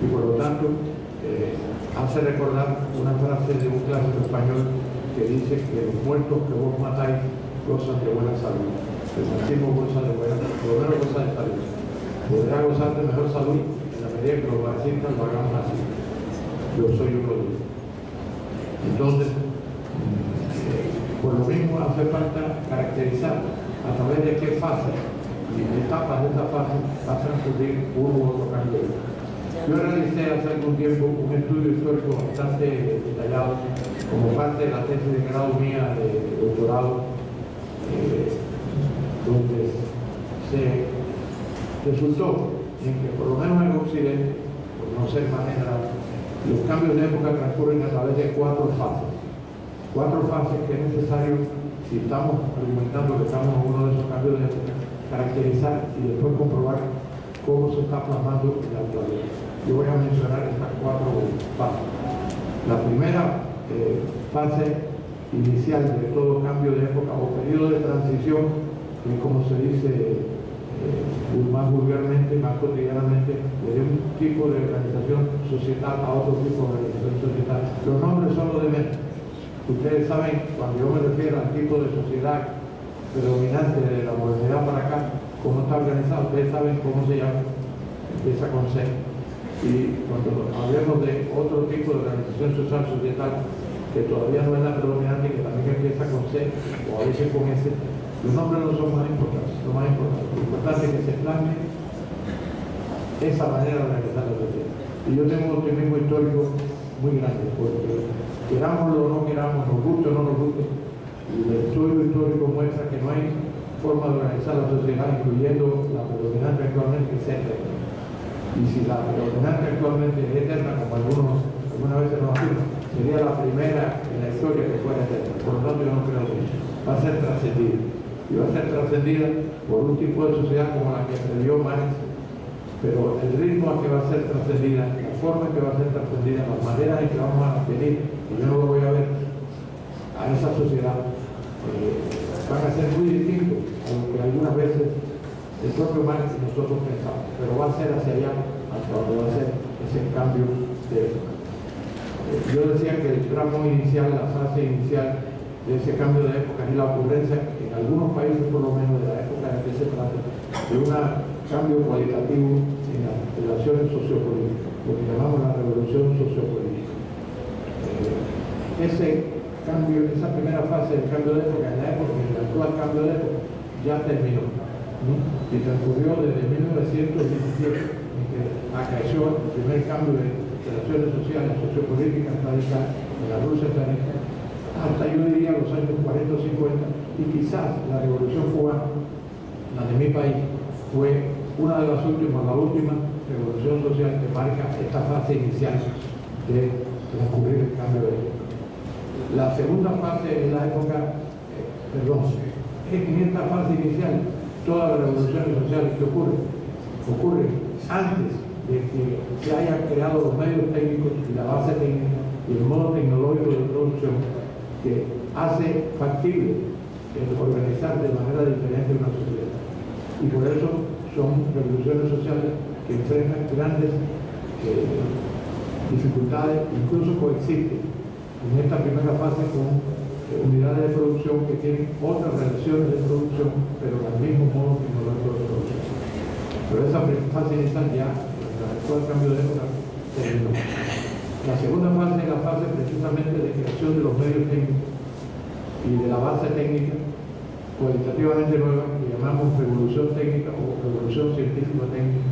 Y por lo tanto, hace recordar una frase de un clásico español que dice que los muertos que vos matáis gozan de buena salud. El marxismo goza de buena salud, por lo menos goza de salud. Podrá gozar de mejor salud en la medida que los marxistas lo hagamos así. Yo soy uno de ellos. Entonces, por lo mismo hace falta caracterizar a través de qué fases y etapas de esa fase va a transcurrir uno u otro cambio. Yo realicé hace algún tiempo un estudio histórico bastante detallado como parte de la tesis de grado mía de doctorado, donde se resultó en que por lo menos en Occidente, por no ser más general, los cambios de época transcurren a través de cuatro fases. Cuatro fases que es necesario, si estamos argumentando que estamos en uno de esos cambios de época, caracterizar y después comprobar cómo se está plasmando en la actualidad. Yo voy a mencionar estas cuatro fases. La primera fase inicial de todo cambio de época o periodo de transición, que es como se dice más vulgarmente, más cotidianamente, de un tipo de organización societal a otro tipo de organización societal. Los nombres son los de menos. Ustedes saben, cuando yo me refiero al tipo de sociedad predominante de la modernidad para acá, cómo está organizado, ustedes saben cómo se llama, empieza con C. Y cuando hablemos de otro tipo de organización social societal, que todavía no es la predominante, que también empieza con C o a veces con S, los nombres no son más importantes. Lo más importante, lo importante es que se planee esa manera de organizar la sociedad. Y yo tengo un optimismo histórico muy grande, porque querámoslo o no queramos, nos guste o no nos guste, y el estudio histórico muestra que no hay forma de organizar la sociedad, incluyendo la predominante actualmente, que es eterna. Y si la predominante actualmente es eterna, como algunas veces nos afirman, sería la primera en la historia que fuera eterna. Por lo tanto, yo no creo que va a ser trascendida. Y va a ser trascendida por un tipo de sociedad como la que previó Marx, pero el ritmo a que va a ser trascendida, la forma en que va a ser trascendida, las maneras en que vamos a mantener, y yo no lo voy a ver, a esa sociedad, van a ser muy distintos a lo que algunas veces el propio Marx y nosotros pensamos, pero va a ser hacia allá, hacia donde va a ser ese cambio de época. Yo decía que el tramo inicial, la fase inicial de ese cambio de época y la ocurrencia, en algunos países por lo menos de la época en que se trata, de un cambio cualitativo en las relaciones sociopolíticas, lo que llamamos la revolución sociopolítica. Ese cambio, esa primera fase del cambio de época, en la época, en el actual cambio de época, ya terminó, ¿no? Y transcurrió desde 1917, en que acaeció el primer cambio de relaciones sociales, sociopolíticas radicales en la Rusia zarista, hasta yo diría los años 40 o 50, y quizás la revolución cubana, la de mi país, fue una de las últimas, la última revolución social que marca esta fase inicial de transcurrir el cambio de época. La segunda fase es la época, en esta fase inicial, todas las revoluciones sociales que ocurren antes de que se hayan creado los medios técnicos y la base técnica y el modo tecnológico de producción que hace factible el organizar de manera diferente una sociedad. Y por eso son revoluciones sociales que enfrentan grandes dificultades, incluso coexisten en esta primera fase con unidades de producción que tienen otras relaciones de producción, pero al mismo modo tecnológico de producción. Pero esa fase inicial ya, el actual cambio de época, terminó. La segunda fase es la fase precisamente de creación de los medios técnicos y de la base técnica cualitativamente nueva que llamamos revolución técnica o revolución científico-técnica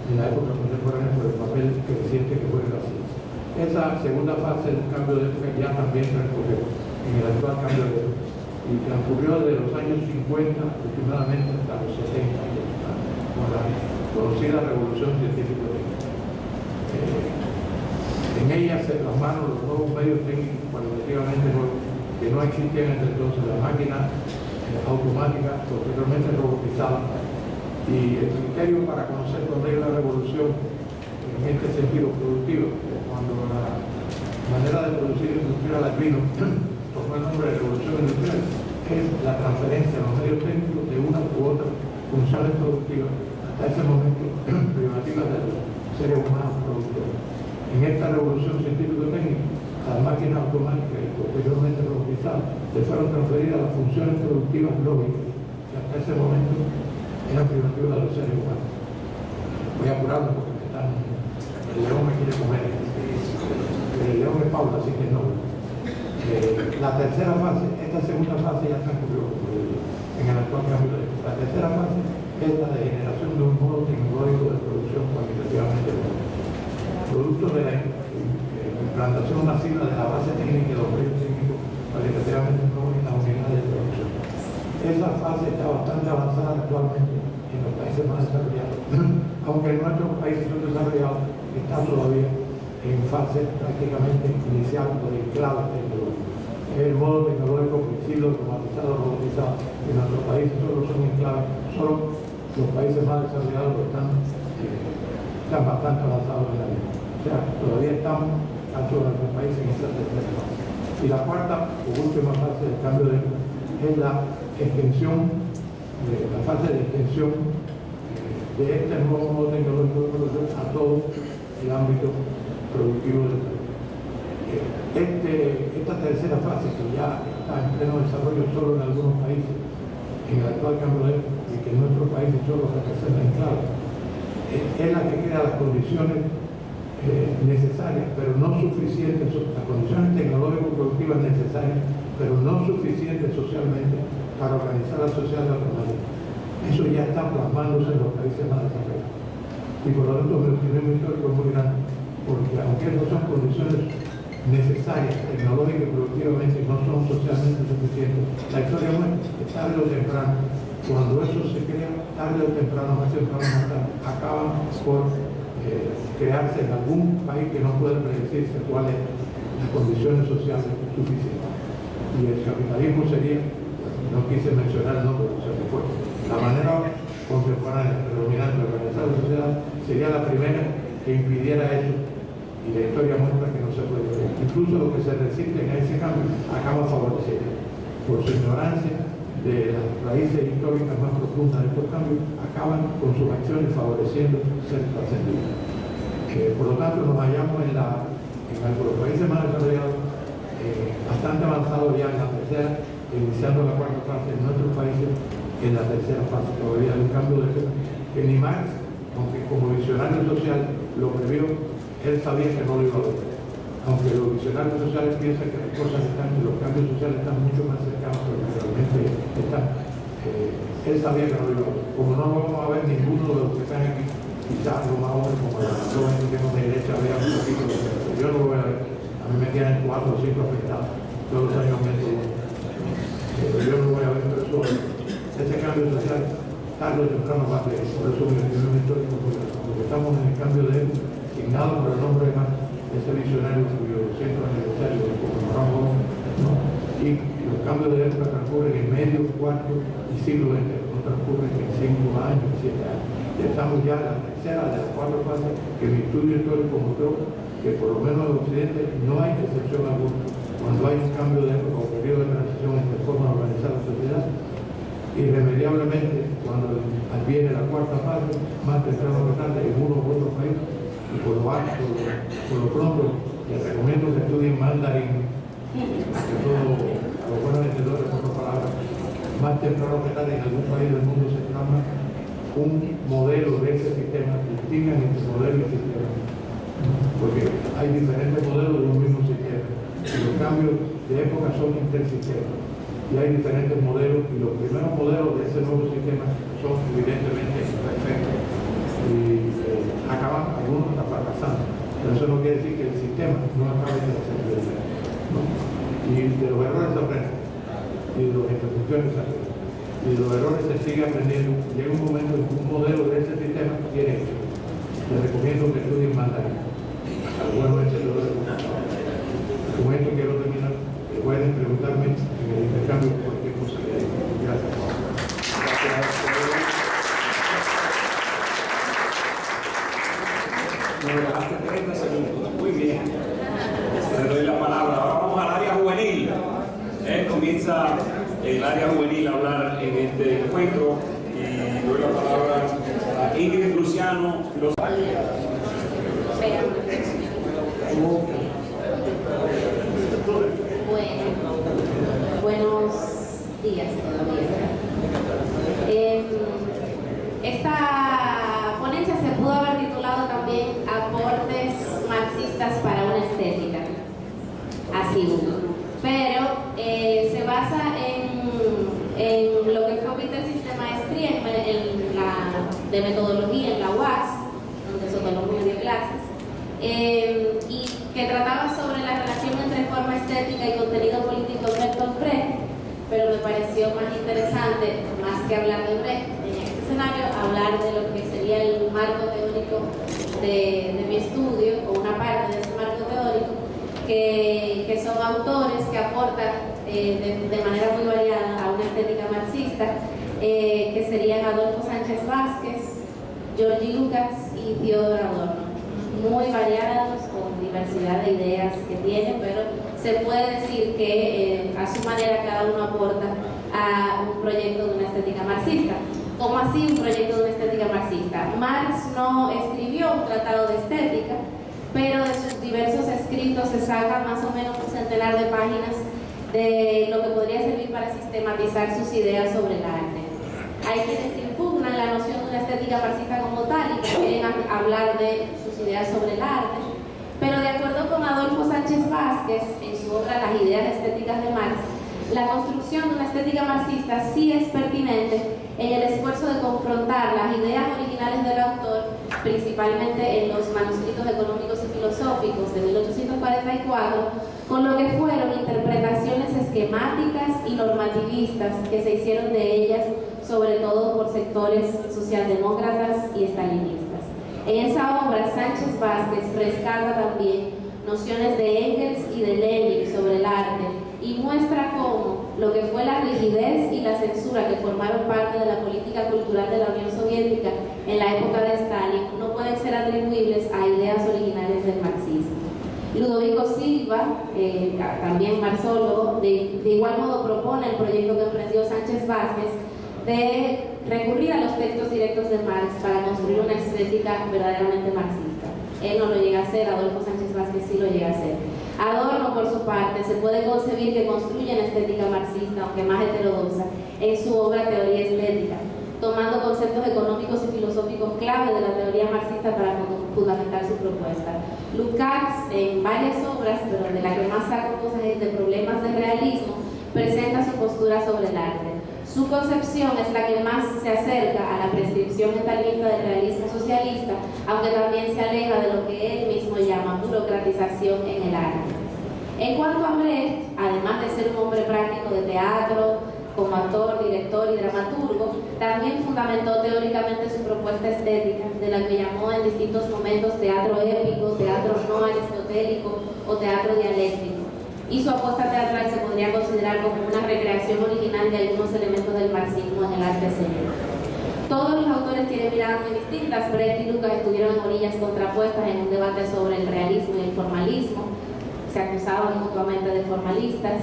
en la época contemporánea por el papel creciente que juega la ciencia. Esa segunda fase del cambio de época ya también transcurrió en el actual cambio de época y transcurrió desde los años 50 aproximadamente hasta los 60 con la conocida revolución científico-técnica. En ella se plasmaron los nuevos medios técnicos cualitativamente nuevos que no existían desde entonces, la máquina automática, posteriormente robotizada, y el criterio para conocer cuando hay una revolución en este sentido productivo, cuando la manera de producir industrial vino, tomó el nombre de revolución industrial, es la transferencia de los medios técnicos de una u otra funciones productivas hasta ese momento privativas de los seres humanos productores. En esta revolución científico-técnica, las máquinas automáticas y posteriormente robotizadas se fueron transferidas a las funciones productivas lógicas que hasta ese momento eran privativas de los seres humanos. Voy a apurarme porque el león me quiere comer. El león es Paula, así que no. La tercera fase, esta segunda fase ya transcurrió en el actual cambio de época. La tercera fase es la de generación de un modo tecnológico de producción cualitativamente nuevo, producto de la implantación masiva de la base técnica y los medios técnicos cualitativamente nuevos en las unidades de producción. Esa fase está bastante avanzada actualmente en los países más desarrollados, aunque en nuestros países subdesarrollados está todavía en fase prácticamente inicial o de enclave tecnológico. Es el modo tecnológico flexible, automatizado, robotizado. En nuestros países solo son enclaves, solo los países más desarrollados están bastante avanzados en la vida. O sea, todavía estamos tanto en nuestros países en esta tercera fase. Y la cuarta o última fase del cambio de época es la extensión, la fase de extensión de este nuevo modo tecnológico de producción a todo el ámbito productivo del país. Esta tercera fase, que ya está en pleno desarrollo solo en algunos países, en el actual cambio de época y que en nuestro país solo representa enclaves, es la que crea las condiciones necesarias, pero no suficientes, las condiciones tecnológico-productivas necesarias, pero no suficientes socialmente para organizar la sociedad de otra manera. Eso ya está plasmándose en los países más desarrollados. Y por lo tanto, mi optimismo histórico es muy grande, porque aunque no son condiciones necesarias, tecnológicas y productivamente, no son socialmente suficientes, la historia muestra que tarde o temprano, cuando eso se crea, tarde o temprano, más temprano, más tarde, acaban por crearse en algún país que no puede predecirse cuáles las condiciones sociales suficientes. Y el capitalismo sería, no quise mencionar el nombre, o sea, que fue la manera contemporánea, predominante de organizar la sociedad, sería la primera que impidiera eso, y la historia muestra que no se puede hacer. Incluso los que se resisten a ese cambio acaban favoreciendo, por su ignorancia de las raíces históricas más profundas de estos cambios, acaban con sus acciones favoreciendo ser trascendidos. Por lo tanto, nos hallamos en los países más desarrollados, bastante avanzados ya en la tercera, iniciando la cuarta fase en nuestros países, en la tercera fase todavía de un cambio de época, que ni Marx, aunque como visionario social lo previó, él sabía que no lo iba a ver. Aunque los visionarios sociales piensan que las cosas están, los cambios sociales están mucho más cercanos de lo que realmente están, él sabía que no lo iba a ver. Como no lo vamos a ver ninguno de los que están aquí, quizás los más jóvenes como la joven que nos de derecha vean un poquito de eso. Yo no lo voy a ver. A mí me quedan 4 o 5 afectados. Todos los años aumento uno. Pero yo no voy a ver eso. Ese cambio social tarde o temprano va a ser. Por eso mi opinión histórica, porque estamos en el cambio de época, signado por el nombre de Marx, ese visionario cuyo centro aniversario lo conmemoramos, ¿no? Y los cambios de época transcurren en medio, cuarto y siglo XX, no transcurren en 5 años, 7 años. Ya estamos ya en la tercera de las 4 fases que mi estudio histórico mostró que por lo menos en Occidente no hay excepción alguna. Cuando hay un cambio de época o periodo de transición entre forma de organizar la sociedad, irremediablemente, cuando adviene la cuarta fase, más temprano que tarde, en uno u otro país, y por lo pronto, les recomiendo que estudien mandarín, que todo, a los buenos entendedores, por otras palabras, más temprano que tarde en algún país del mundo se trama un modelo de ese sistema, distingan entre modelo y sistema, porque hay diferentes modelos de un mismo sistema, y los cambios de época son intersistemas, y hay diferentes modelos, y los primeros modelos de ese nuevo sistema son evidentemente perfectos, y acaban algunos hasta fracasando, pero eso no quiere decir que el sistema no acabe de ser, ¿no? Y de los errores se aprende, y de las imperfecciones se aprende. Y los errores se siguen aprendiendo. Llega un momento en que un modelo de ese sistema tiene éxito. Les recomiendo que estudien mandarín. Algunos entendedores. Con esto quiero terminar. Pueden preguntarme en el intercambio cualquier cosa que haya. Gracias. Me dejaste 30 segundos. Muy bien. Le doy la palabra. Ahora vamos al área juvenil. Comienza el área juvenil a hablar en este encuentro y doy la palabra a Ingrid Luciano. Buenos días todavía. Esta ponencia se pudo haber titulado también Aportes marxistas para una estética. Así uno. Pero se basa en lo que fue Peter System Maestría de metodología en la UAS, donde Sotomayor dio clases, y que trataba sobre la relación entre forma estética y contenido político de Bertolt Brecht, pero me pareció más interesante, más que hablar de Brecht en este escenario, hablar de lo que sería el marco teórico de mi estudio, o una parte de ese marco teórico, que son autores que aportan de manera muy variada a una estética marxista, que serían Adolfo Sánchez Vázquez, Georgie Lucas y Theodor Adorno. Muy variados, con diversidad de ideas que tienen, pero se puede decir que a su manera cada uno aporta a un proyecto de una estética marxista. ¿Cómo así un proyecto de una estética marxista? Marx no escribió un tratado de estética, pero de sus diversos escritos se saca más o menos un centenar de páginas de lo que podría servir para sistematizar sus ideas sobre el arte. hay quienes impugnan la noción de una estética marxista como tal y prefieren hablar de sus ideas sobre el arte. Pero de acuerdo con Adolfo Sánchez Vázquez, en su obra Las ideas estéticas de Marx, la construcción de una estética marxista sí es pertinente en el esfuerzo de confrontar las ideas originales del autor, principalmente en los manuscritos económicos y filosóficos de 1844, con lo que fueron interpretaciones esquemáticas y normativistas que se hicieron de ellas, sobre todo por sectores socialdemócratas y estalinistas. En esa obra, Sánchez Vázquez rescata también nociones de Engels y de Lenin sobre el arte y muestra cómo lo que fue la rigidez y la censura que formaron parte de la política cultural de la Unión Soviética en la época de Stalin no pueden ser atribuibles a ideas originales del marxismo. Ludovico Silva, también marxólogo, de igual modo propone el proyecto que emprendió Sánchez Vázquez de recurrir a los textos directos de Marx para construir una estética verdaderamente marxista. Él no lo llega a hacer, Adolfo Sánchez Vázquez sí lo llega a hacer. Adorno, por su parte, se puede concebir que construye una estética marxista, aunque más heterodoxa, en su obra Teoría Estética, tomando conceptos económicos y filosóficos clave de la teoría marxista para fundamentar su propuesta. Lukács, en varias obras, pero de la que más saca cosas es de Problemas del Realismo, presenta su postura sobre el arte. Su concepción es la que más se acerca a la prescripción etalista del realismo socialista, aunque también se aleja de lo que él mismo llama burocratización en el arte. En cuanto a Brecht, además de ser un hombre práctico de teatro, como actor, director y dramaturgo, también fundamentó teóricamente su propuesta estética, de la que llamó en distintos momentos teatro épico, teatro no aristotélico o teatro dialéctico. Y su apuesta teatral se podría considerar como una recreación original de algunos elementos del marxismo en el arte escénico. Todos los autores tienen miradas muy distintas. Brecht y Lucas estuvieron en orillas contrapuestas en un debate sobre el realismo y el formalismo. Se acusaban mutuamente de formalistas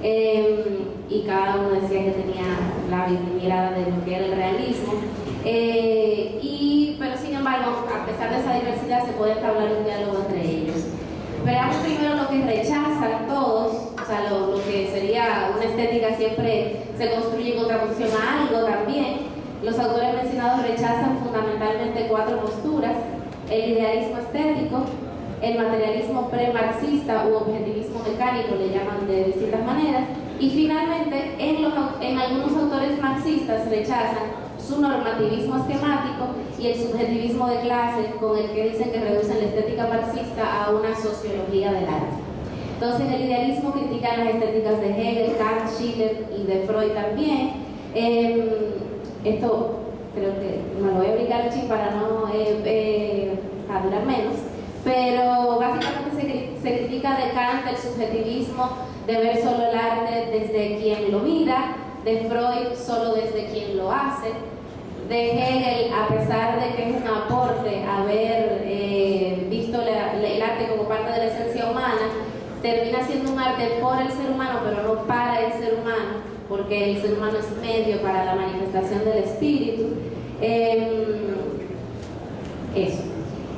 y cada uno decía que tenía la mirada de lo que era el realismo. Pero sin embargo, a pesar de esa diversidad, se puede entablar un diálogo entre ellos. Veamos primero lo que rechazan todos, o sea, lo que sería una estética siempre se construye en contraposición a algo también. Los autores mencionados rechazan fundamentalmente 4 posturas: el idealismo estético, el materialismo pre-marxista u objetivismo mecánico, le llaman de distintas maneras, y finalmente en algunos autores marxistas rechazan su normativismo esquemático y el subjetivismo de clase, con el que dicen que reducen la estética marxista a una sociología del arte. Entonces, el idealismo critica las estéticas de Hegel, Kant, Schiller y de Freud también. Esto creo que me lo voy a aplicar aquí para no durar menos, pero básicamente se critica de Kant el subjetivismo de ver solo el arte desde quien lo mira, de Freud solo desde quien lo hace, de Hegel, a pesar de que es un aporte haber visto el arte como parte de la esencia humana, termina siendo un arte por el ser humano, pero no para el ser humano, porque el ser humano es medio para la manifestación del espíritu. Eso.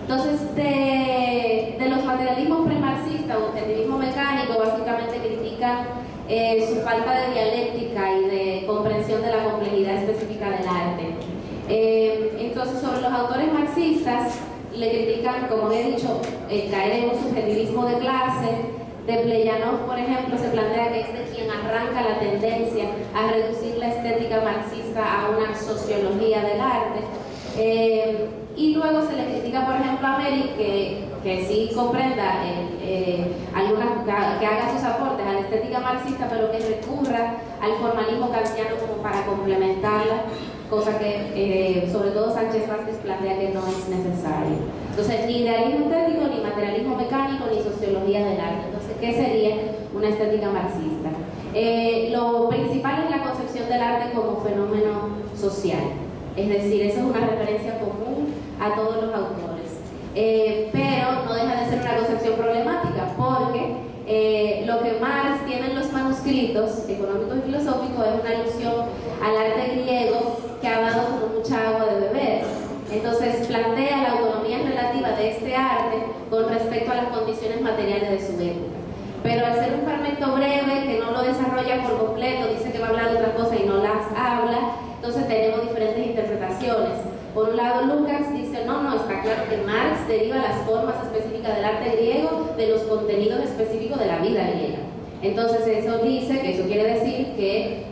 Entonces, de los materialismos premarxistas o objetivismo mecánico, básicamente critican su falta de dialéctica y de comprensión de la complejidad específica del arte. Entonces, sobre los autores marxistas, le critican, como he dicho, caer en un subjetivismo de clase. De Pleyanov, por ejemplo, se plantea que es de quien arranca la tendencia a reducir la estética marxista a una sociología del arte. Y luego se le critica, por ejemplo, a Merrick que sí comprenda que haga sus aportes a la estética marxista, pero que recurra al formalismo kantiano como para complementarla, cosa que sobre todo Sánchez Vázquez plantea que no es necesario. Entonces, ni idealismo estético, ni materialismo mecánico, ni sociología del arte. Entonces, ¿qué sería una estética marxista? Lo principal es la concepción del arte como fenómeno social. Es decir, eso es una referencia común a todos los autores. Pero no deja de ser una concepción problemática, porque lo que Marx tiene en los manuscritos económicos y filosóficos es una alusión al arte griego que ha dado como mucha agua de beber. Entonces plantea la autonomía relativa de este arte con respecto a las condiciones materiales de su época. Pero al ser un fragmento breve que no lo desarrolla por completo, dice que va a hablar de otra cosa y no las habla, entonces tenemos diferentes deriva las formas específicas del arte griego de los contenidos específicos de la vida griega. Entonces eso quiere decir que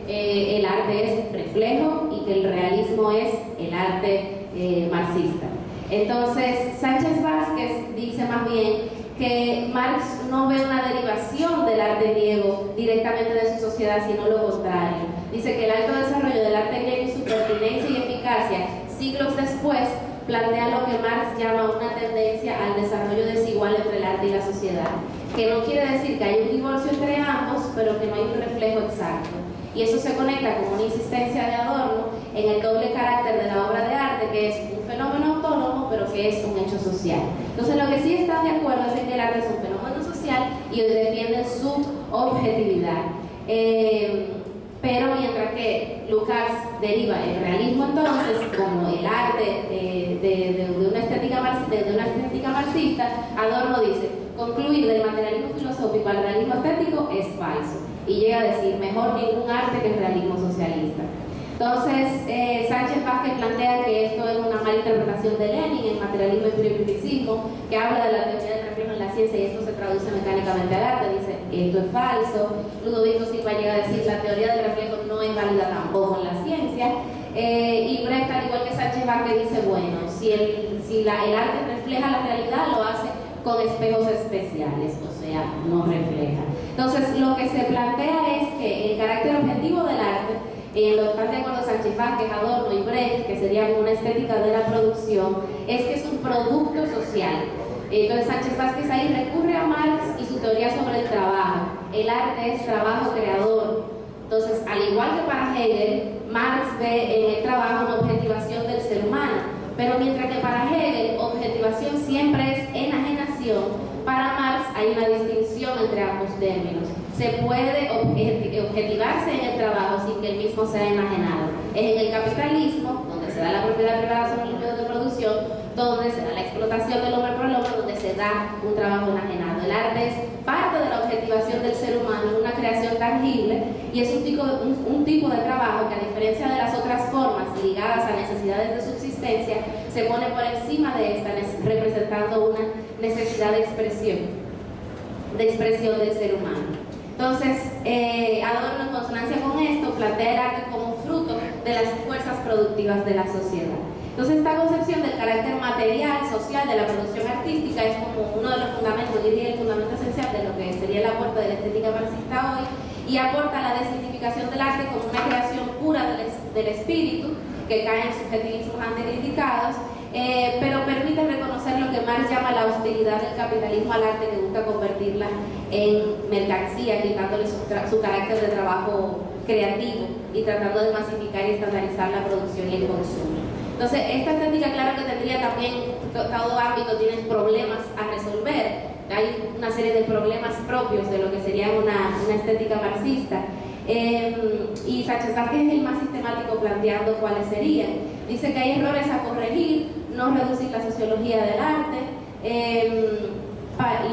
el arte es reflejo y que el realismo es el arte marxista. Entonces Sánchez Vázquez dice más bien que Marx no ve una derivación del arte griego directamente de su sociedad, sino lo contrario. Dice que el alto desarrollo del arte griego y su pertinencia y eficacia siglos después plantea lo que Marx llama una tendencia al desarrollo desigual entre el arte y la sociedad, que no quiere decir que hay un divorcio entre ambos, pero que no hay un reflejo exacto. Y eso se conecta con una insistencia de Adorno en el doble carácter de la obra de arte, que es un fenómeno autónomo, pero que es un hecho social. Entonces, lo que sí están de acuerdo es en que el arte es un fenómeno social y defienden su objetividad. Pero mientras que Lukács deriva el realismo entonces como el arte de una estética marxista, Adorno dice: concluir del materialismo filosófico al realismo estético es falso, y llega a decir: mejor ningún arte que el realismo socialista. Entonces, Sánchez Vázquez plantea que esto es una mala interpretación de Lenin, el materialismo y empiricismo, que habla de la teoría del reflejo en la ciencia y esto se traduce mecánicamente al arte. Dice: esto es falso. Ludovico Silva llega a decir: la teoría del reflejo no es válida tampoco en la ciencia. Y Brecht, al igual que Sánchez Vázquez, dice: bueno, si el arte refleja la realidad, lo hace con espejos especiales, o sea, no refleja. Entonces, lo que se plantea es que el carácter objetivo del arte, en lo que están de acuerdo Sánchez Vázquez, Adorno y Brecht, que sería una estética de la producción, es que es un producto social. Entonces Sánchez Vázquez ahí recurre a Marx y su teoría sobre el trabajo. El arte es trabajo creador. Entonces, al igual que para Hegel, Marx ve en el trabajo una objetivación del ser humano, pero mientras que para Hegel objetivación siempre es enajenación, para Marx hay una distinción entre ambos términos. Se puede objetivarse en el trabajo sin que el mismo sea enajenado. Es en el capitalismo, donde se da la propiedad privada sobre los medios de producción, donde se da la explotación del hombre por el hombre, donde se da un trabajo enajenado. El arte es parte de la objetivación del ser humano, una creación tangible, y es un tipo de trabajo que, a diferencia de las otras formas ligadas a necesidades de subsistencia, se pone por encima de esta, representando una necesidad de expresión del ser humano. Entonces, Adorno, en consonancia con esto, plantea el arte como fruto de las fuerzas productivas de la sociedad. Entonces, esta concepción del carácter material, social de la producción artística es como uno de los fundamentos, yo diría el fundamento esencial de lo que sería el aporte de la estética marxista hoy, y aporta la designificación del arte como una creación pura del espíritu, que cae en subjetivismos anticriticados, pero permite reconocer lo que Marx llama la hostilidad del capitalismo al arte, que busca convertirla en mercancía, quitándole su carácter de trabajo creativo y tratando de masificar y estandarizar la producción y el consumo. Entonces, esta estética, claro que tendría también, todo ámbito tiene problemas a resolver. Hay una serie de problemas propios de lo que sería una estética marxista. Y Sánchez Vázquez es el más sistemático planteando cuáles serían. Dice que hay errores a corregir, no reducir la sociología del arte,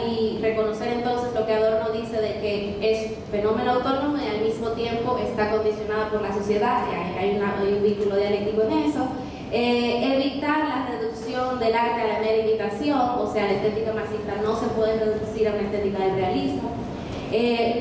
y reconocer entonces lo que Adorno dice de que es fenómeno autónomo y al mismo tiempo está condicionado por la sociedad, y hay un vínculo dialéctico en eso. Evitar la reducción del arte a la mera imitación, o sea, la estética marxista no se puede reducir a una estética del realismo.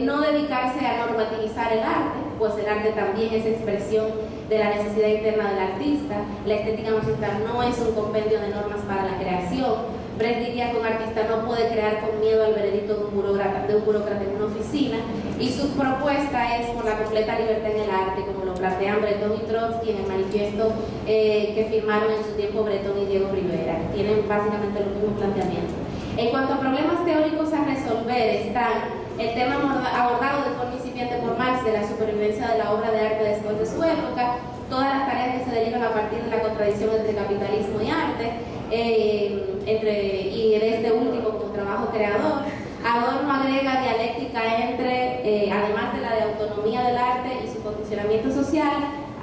No dedicarse a normativizar el arte, pues el arte también es expresión de la necesidad interna del artista. La estética marxista no es un compendio de normas para la creación. Brecht diría que un artista no puede crear con miedo al veredicto de un burócrata en una oficina, y su propuesta es por la completa libertad en el arte, como lo plantean Breton y Trotsky en el manifiesto que firmaron en su tiempo Breton y Diego Rivera. Tienen básicamente los mismos planteamientos. En cuanto a problemas teóricos a resolver, están el tema abordado de forma incipiente por Marx de la supervivencia de la obra de arte después de su época, todas las tareas que se derivan a partir de la contradicción entre capitalismo y arte, y de este último como trabajo creador. Adorno agrega dialéctica entre, además de la de autonomía del arte y su condicionamiento social,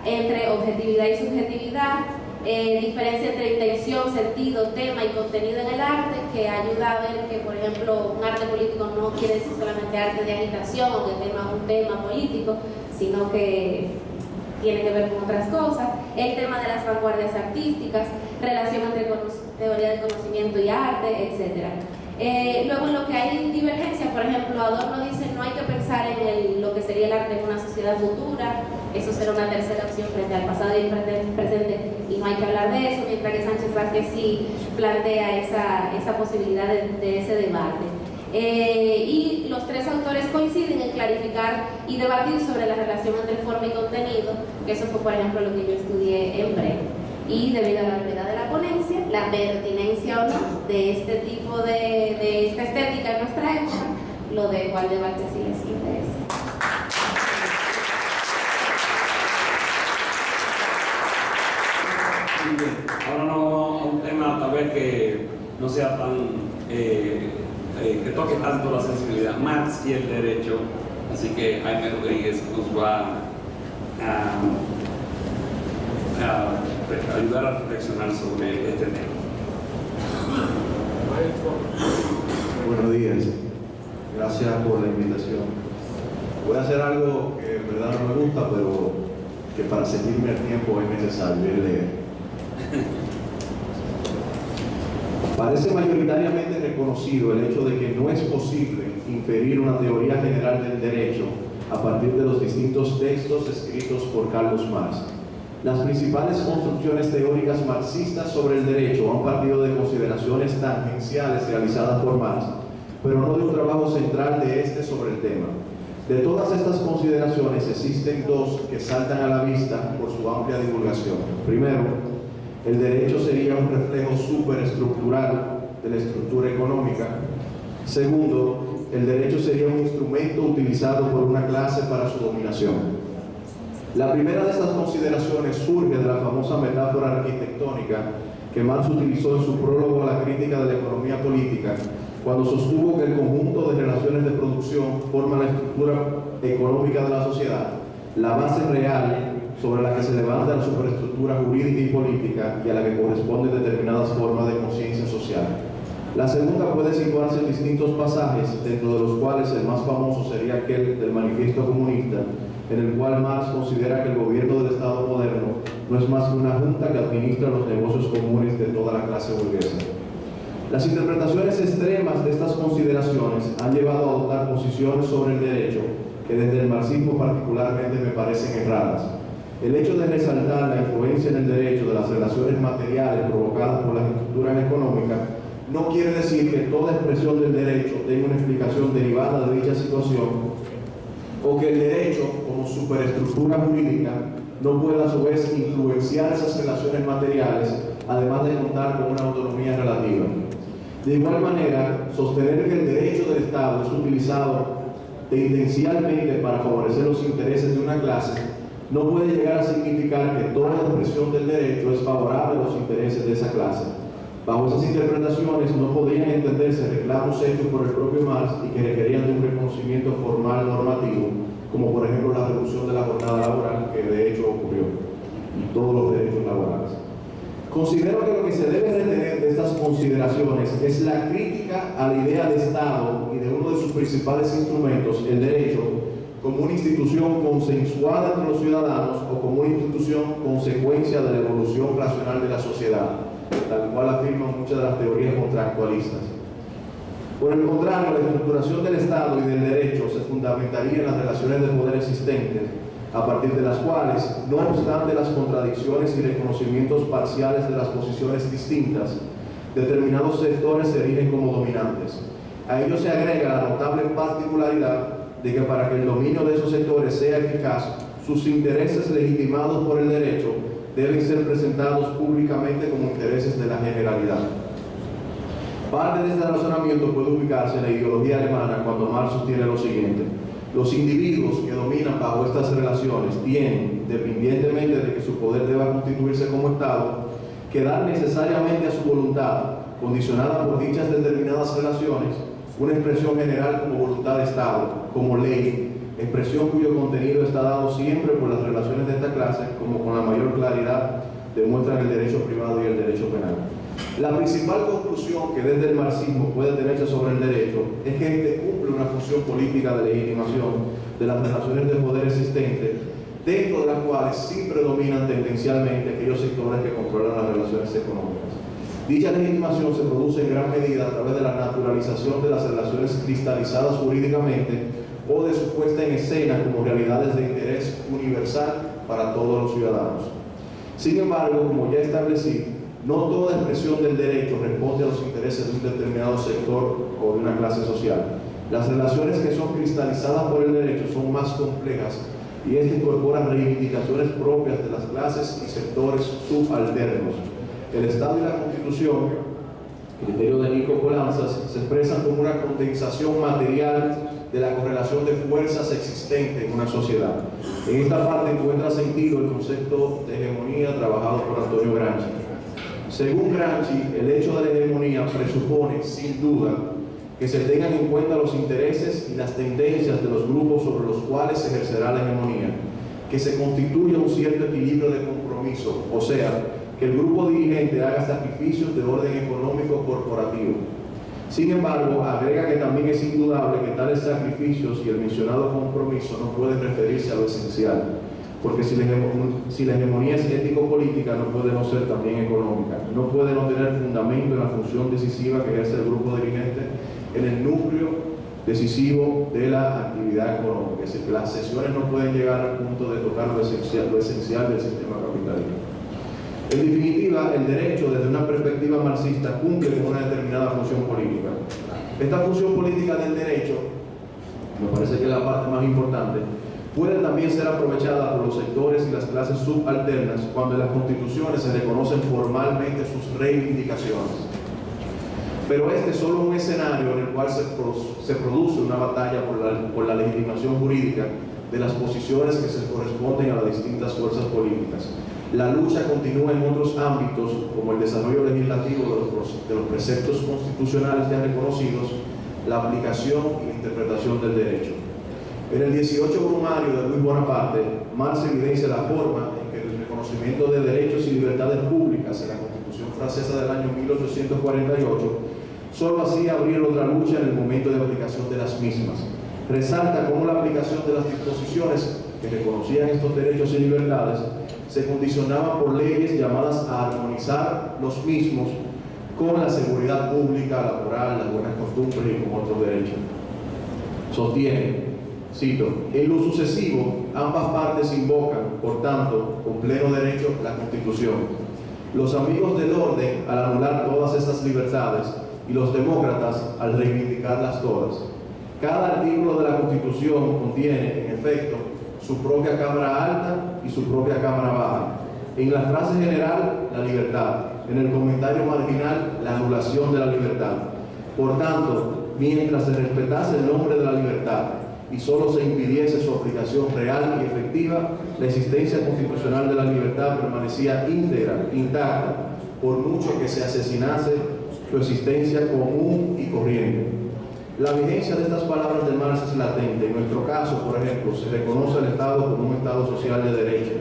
entre objetividad y subjetividad, diferencia entre intención, sentido, tema y contenido en el arte, que ayuda a ver que, por ejemplo, un arte político no quiere decir solamente arte de agitación o que tenga un tema político, sino que tiene que ver con otras cosas, el tema de las vanguardias artísticas, relación entre teoría del conocimiento y arte, etc. Luego, en lo que hay divergencia, por ejemplo, Adorno dice no hay que pensar en lo que sería el arte en una sociedad futura, eso será una tercera opción frente al pasado y el presente, y no hay que hablar de eso, mientras que Sánchez Vázquez sí plantea esa posibilidad de ese debate. Y los tres autores coinciden en clarificar y debatir sobre la relación entre forma y contenido, que eso fue, por ejemplo, lo que yo estudié en breve. Y debido a la brevedad de la ponencia, la pertinencia o no de este tipo de esta estética en nuestra época, lo dejo al debate si les interesa. Muy bien. Ahora nos vamos a un tema tal vez que no sea tan que toque tanto la sensibilidad, Marx y el derecho, así que Jaime Rodríguez nos va a ayudar a reflexionar sobre este tema. Buenos días, gracias por la invitación. Voy a hacer algo que en verdad no me gusta, pero que para seguirme el tiempo es necesario, es leer. Parece mayoritariamente reconocido el hecho de que no es posible inferir una teoría general del derecho a partir de los distintos textos escritos por Carlos Marx. Las principales construcciones teóricas marxistas sobre el derecho han partido de consideraciones tangenciales realizadas por Marx, pero no de un trabajo central de este sobre el tema. De todas estas consideraciones existen dos que saltan a la vista por su amplia divulgación. Primero, el derecho sería un reflejo superestructural de la estructura económica. Segundo, el derecho sería un instrumento utilizado por una clase para su dominación. La primera de estas consideraciones surge de la famosa metáfora arquitectónica que Marx utilizó en su prólogo a la crítica de la economía política, cuando sostuvo que el conjunto de relaciones de producción forma la estructura económica de la sociedad, la base real sobre la que se levanta la superestructura jurídica y política y a la que corresponden determinadas formas de conciencia social. La segunda puede situarse en distintos pasajes, dentro de los cuales el más famoso sería aquel del Manifiesto Comunista, en el cual Marx considera que el gobierno del Estado moderno no es más que una junta que administra los negocios comunes de toda la clase burguesa. Las interpretaciones extremas de estas consideraciones han llevado a adoptar posiciones sobre el derecho que desde el marxismo particularmente me parecen erradas. El hecho de resaltar la influencia en el derecho de las relaciones materiales provocadas por las estructuras económicas no quiere decir que toda expresión del derecho tenga una explicación derivada de dicha situación, o que el derecho, como superestructura jurídica, no pueda a su vez influenciar esas relaciones materiales, además de contar con una autonomía relativa. De igual manera, sostener que el derecho del Estado es utilizado tendencialmente para favorecer los intereses de una clase no puede llegar a significar que toda expresión del derecho es favorable a los intereses de esa clase. Bajo esas interpretaciones no podrían entenderse reclamos hechos por el propio Marx y que requerían de un reconocimiento formal normativo, como por ejemplo la reducción de la jornada laboral, que de hecho ocurrió, y todos los derechos laborales. Considero que lo que se debe retener de estas consideraciones es la crítica a la idea de Estado y de uno de sus principales instrumentos, el derecho, como una institución consensuada entre los ciudadanos o como una institución consecuencia de la evolución racional de la sociedad, tal cual afirman muchas de las teorías contractualistas. Por el contrario, la estructuración del Estado y del derecho se fundamentaría en las relaciones de poder existentes, a partir de las cuales, no obstante las contradicciones y reconocimientos parciales de las posiciones distintas, determinados sectores se erigen como dominantes. A ello se agrega la notable particularidad de que para que el dominio de esos sectores sea eficaz, sus intereses legitimados por el derecho deben ser presentados públicamente como intereses de la generalidad. Parte de este razonamiento puede ubicarse en la ideología alemana cuando Marx sostiene lo siguiente: los individuos que dominan bajo estas relaciones tienen, dependientemente de que su poder deba constituirse como Estado, que dar necesariamente a su voluntad, condicionada por dichas determinadas relaciones, una expresión general como voluntad de Estado, como ley, expresión cuyo contenido está dado siempre por las relaciones de esta clase, como con la mayor claridad demuestran el derecho privado y el derecho penal. La principal conclusión que desde el marxismo puede tenerse sobre el derecho es que este cumple una función política de legitimación de las relaciones de poder existentes dentro de las cuales sí predominan tendencialmente aquellos sectores que controlan las relaciones económicas. Dicha legitimación se produce en gran medida a través de la naturalización de las relaciones cristalizadas jurídicamente o de su puesta en escena como realidades de interés universal para todos los ciudadanos. Sin embargo, como ya establecí, no toda expresión del derecho responde a los intereses de un determinado sector o de una clase social. Las relaciones que son cristalizadas por el derecho son más complejas y esto incorpora reivindicaciones propias de las clases y sectores subalternos. El Estado y la Constitución, criterio de Nico Polanzas, se expresan como una condensación material de la correlación de fuerzas existente en una sociedad. En esta parte encuentra sentido el concepto de hegemonía trabajado por Antonio Gramsci. Según Gramsci, el hecho de la hegemonía presupone, sin duda, que se tengan en cuenta los intereses y las tendencias de los grupos sobre los cuales se ejercerá la hegemonía, que se constituya un cierto equilibrio de compromiso, o sea, que el grupo dirigente haga sacrificios de orden económico corporativo. Sin embargo, agrega que también es indudable que tales sacrificios y el mencionado compromiso no pueden referirse a lo esencial, porque si la hegemonía es ético-política, no puede no ser también económica, no puede no tener fundamento en la función decisiva que ejerce el grupo dirigente en el núcleo decisivo de la actividad económica. Es decir, que las sesiones no pueden llegar al punto de tocar lo esencial del sistema capitalista. En definitiva, el derecho, desde una perspectiva marxista, cumple con una determinada función política. Esta función política del derecho, me parece que es la parte más importante, puede también ser aprovechada por los sectores y las clases subalternas cuando en las constituciones se reconocen formalmente sus reivindicaciones. Pero este es solo un escenario en el cual se produce una batalla por la legitimación jurídica de las posiciones que se corresponden a las distintas fuerzas políticas. La lucha continúa en otros ámbitos, como el desarrollo legislativo de los preceptos constitucionales ya reconocidos, la aplicación y la interpretación del derecho. En el 18 Brumario de Luis Bonaparte, Marx evidencia la forma en que el reconocimiento de derechos y libertades públicas en la Constitución francesa del año 1848 solo hacía abrir otra lucha en el momento de aplicación de las mismas. Resalta cómo la aplicación de las disposiciones que reconocían estos derechos y libertades se condicionaban por leyes llamadas a armonizar los mismos con la seguridad pública, laboral, las buenas costumbres y con otros derechos. Sostiene, cito, en lo sucesivo, ambas partes invocan, por tanto, con pleno derecho, la Constitución. Los amigos del orden al anular todas estas libertades y los demócratas al reivindicarlas todas. Cada artículo de la Constitución contiene, en efecto, su propia Cámara Alta y su propia Cámara Baja. En la frase general, la libertad. En el comentario marginal, la anulación de la libertad. Por tanto, mientras se respetase el nombre de la libertad y solo se impidiese su aplicación real y efectiva, la existencia constitucional de la libertad permanecía íntegra, intacta, por mucho que se asesinase su existencia común y corriente. La vigencia de estas palabras de Marx es latente. En nuestro caso, por ejemplo, se reconoce al Estado como un Estado social de derecho,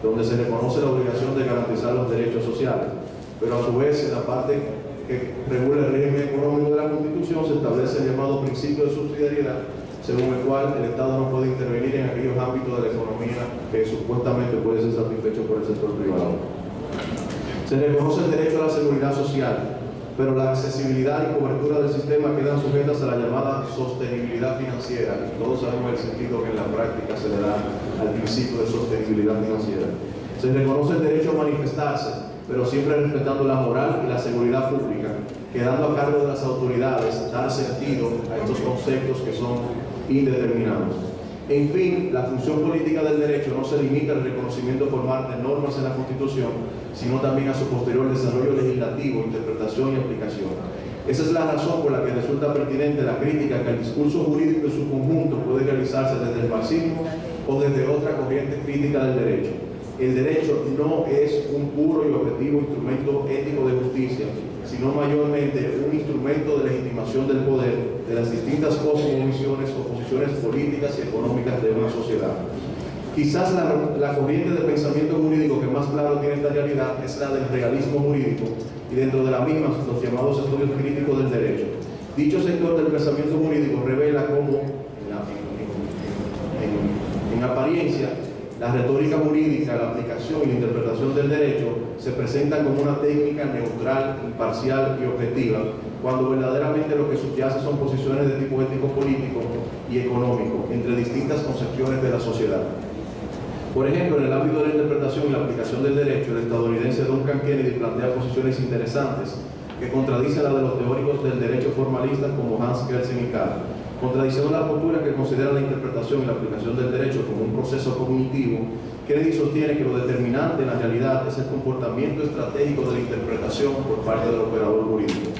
donde se reconoce la obligación de garantizar los derechos sociales, pero a su vez en la parte que regula el régimen económico de la Constitución se establece el llamado principio de subsidiariedad, según el cual el Estado no puede intervenir en aquellos ámbitos de la economía que supuestamente puede ser satisfecho por el sector privado. Se reconoce el derecho a la seguridad social, pero la accesibilidad y cobertura del sistema quedan sujetas a la llamada sostenibilidad financiera. Todos sabemos el sentido que en la práctica se le da al principio de sostenibilidad financiera. Se reconoce el derecho a manifestarse, pero siempre respetando la moral y la seguridad pública, quedando a cargo de las autoridades dar sentido a estos conceptos que son indeterminados. En fin, la función política del derecho no se limita al reconocimiento formal de normas en la Constitución, sino también a su posterior desarrollo legislativo, interpretación y aplicación. Esa es la razón por la que resulta pertinente la crítica que el discurso jurídico en su conjunto puede realizarse desde el marxismo o desde otra corriente crítica del derecho. El derecho no es un puro y objetivo instrumento ético de justicia, sino mayormente un instrumento de legitimación del poder de las distintas cosmovisiones o posiciones políticas y económicas de una sociedad. Quizás la corriente de pensamiento jurídico que más claro tiene esta realidad es la del realismo jurídico, y dentro de la misma los llamados estudios críticos del derecho. Dicho sector del pensamiento jurídico revela cómo, en apariencia, la retórica jurídica, la aplicación y la interpretación del derecho se presentan como una técnica neutral, imparcial y objetiva, cuando verdaderamente lo que subyace son posiciones de tipo ético-político y económico entre distintas concepciones de la sociedad. Por ejemplo, en el ámbito de la interpretación y la aplicación del derecho, el estadounidense Duncan Kennedy plantea posiciones interesantes que contradicen las de los teóricos del derecho formalistas como Hans Kelsen y Carr. Contradiciendo la postura que considera la interpretación y la aplicación del derecho como un proceso cognitivo, Kennedy sostiene que lo determinante en la realidad es el comportamiento estratégico de la interpretación por parte del operador jurídico.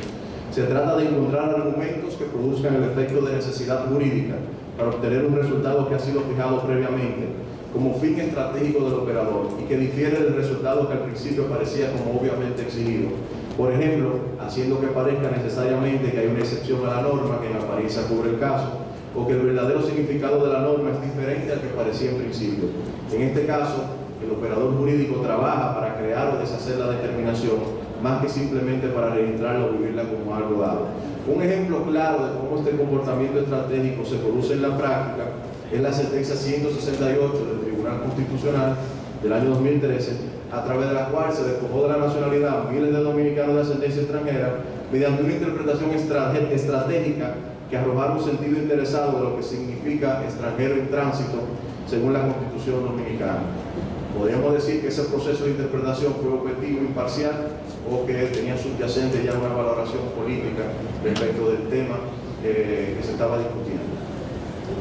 Se trata de encontrar argumentos que produzcan el efecto de necesidad jurídica para obtener un resultado que ha sido fijado previamente como fin estratégico del operador y que difiere del resultado que al principio parecía como obviamente exigido. Por ejemplo, haciendo que parezca necesariamente que hay una excepción a la norma que en apariencia cubre el caso, o que el verdadero significado de la norma es diferente al que parecía en principio. En este caso, el operador jurídico trabaja para crear o deshacer la determinación, más que simplemente para registrarla o vivirla como algo dado. Un ejemplo claro de cómo este comportamiento estratégico se produce en la práctica es la sentencia 168 del Tribunal Constitucional del año 2013, a través de la cual se despojó de la nacionalidad a miles de dominicanos de ascendencia extranjera mediante una interpretación estratégica que arrojara un sentido interesado de lo que significa extranjero en tránsito según la Constitución dominicana. Podríamos decir que ese proceso de interpretación fue objetivo, imparcial, o que tenía subyacente ya una valoración política respecto del tema que se estaba discutiendo.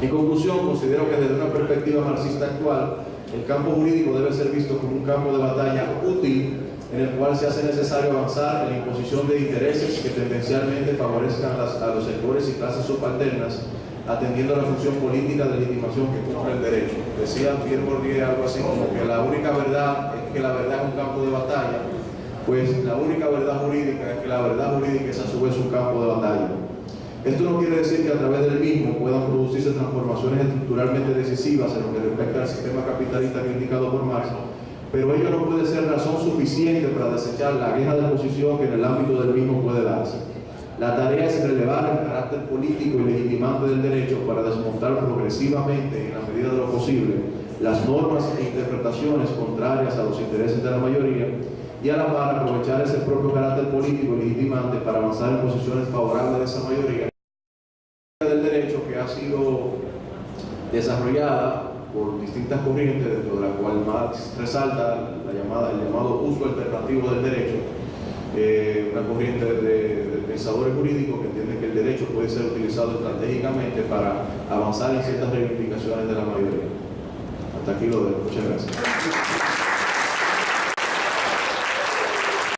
En conclusión, considero que desde una perspectiva marxista actual, el campo jurídico debe ser visto como un campo de batalla útil en el cual se hace necesario avanzar en la imposición de intereses que tendencialmente favorezcan a los sectores y clases subalternas, atendiendo a la función política de legitimación que cumple el derecho. Decía Pierre Bourdieu algo así como que la única verdad es que la verdad es un campo de batalla, pues la única verdad jurídica es que la verdad jurídica es a su vez un campo de batalla. Esto no quiere decir que a través del mismo puedan producirse transformaciones estructuralmente decisivas en lo que respecta al sistema capitalista criticado por Marx, pero ello no puede ser razón suficiente para desechar la queja de posición que en el ámbito del mismo puede darse. La tarea es relevar el carácter político y legitimante del derecho para desmontar progresivamente, en la medida de lo posible, las normas e interpretaciones contrarias a los intereses de la mayoría y a la par aprovechar ese propio carácter político y legitimante para avanzar en posiciones favorables de esa mayoría del derecho que ha sido desarrollada por distintas corrientes, dentro de la cual Marx resalta el llamado uso alternativo del derecho, una corriente de pensadores jurídicos que entienden que el derecho puede ser utilizado estratégicamente para avanzar en ciertas reivindicaciones de la mayoría. Hasta aquí lo dejo. Muchas gracias.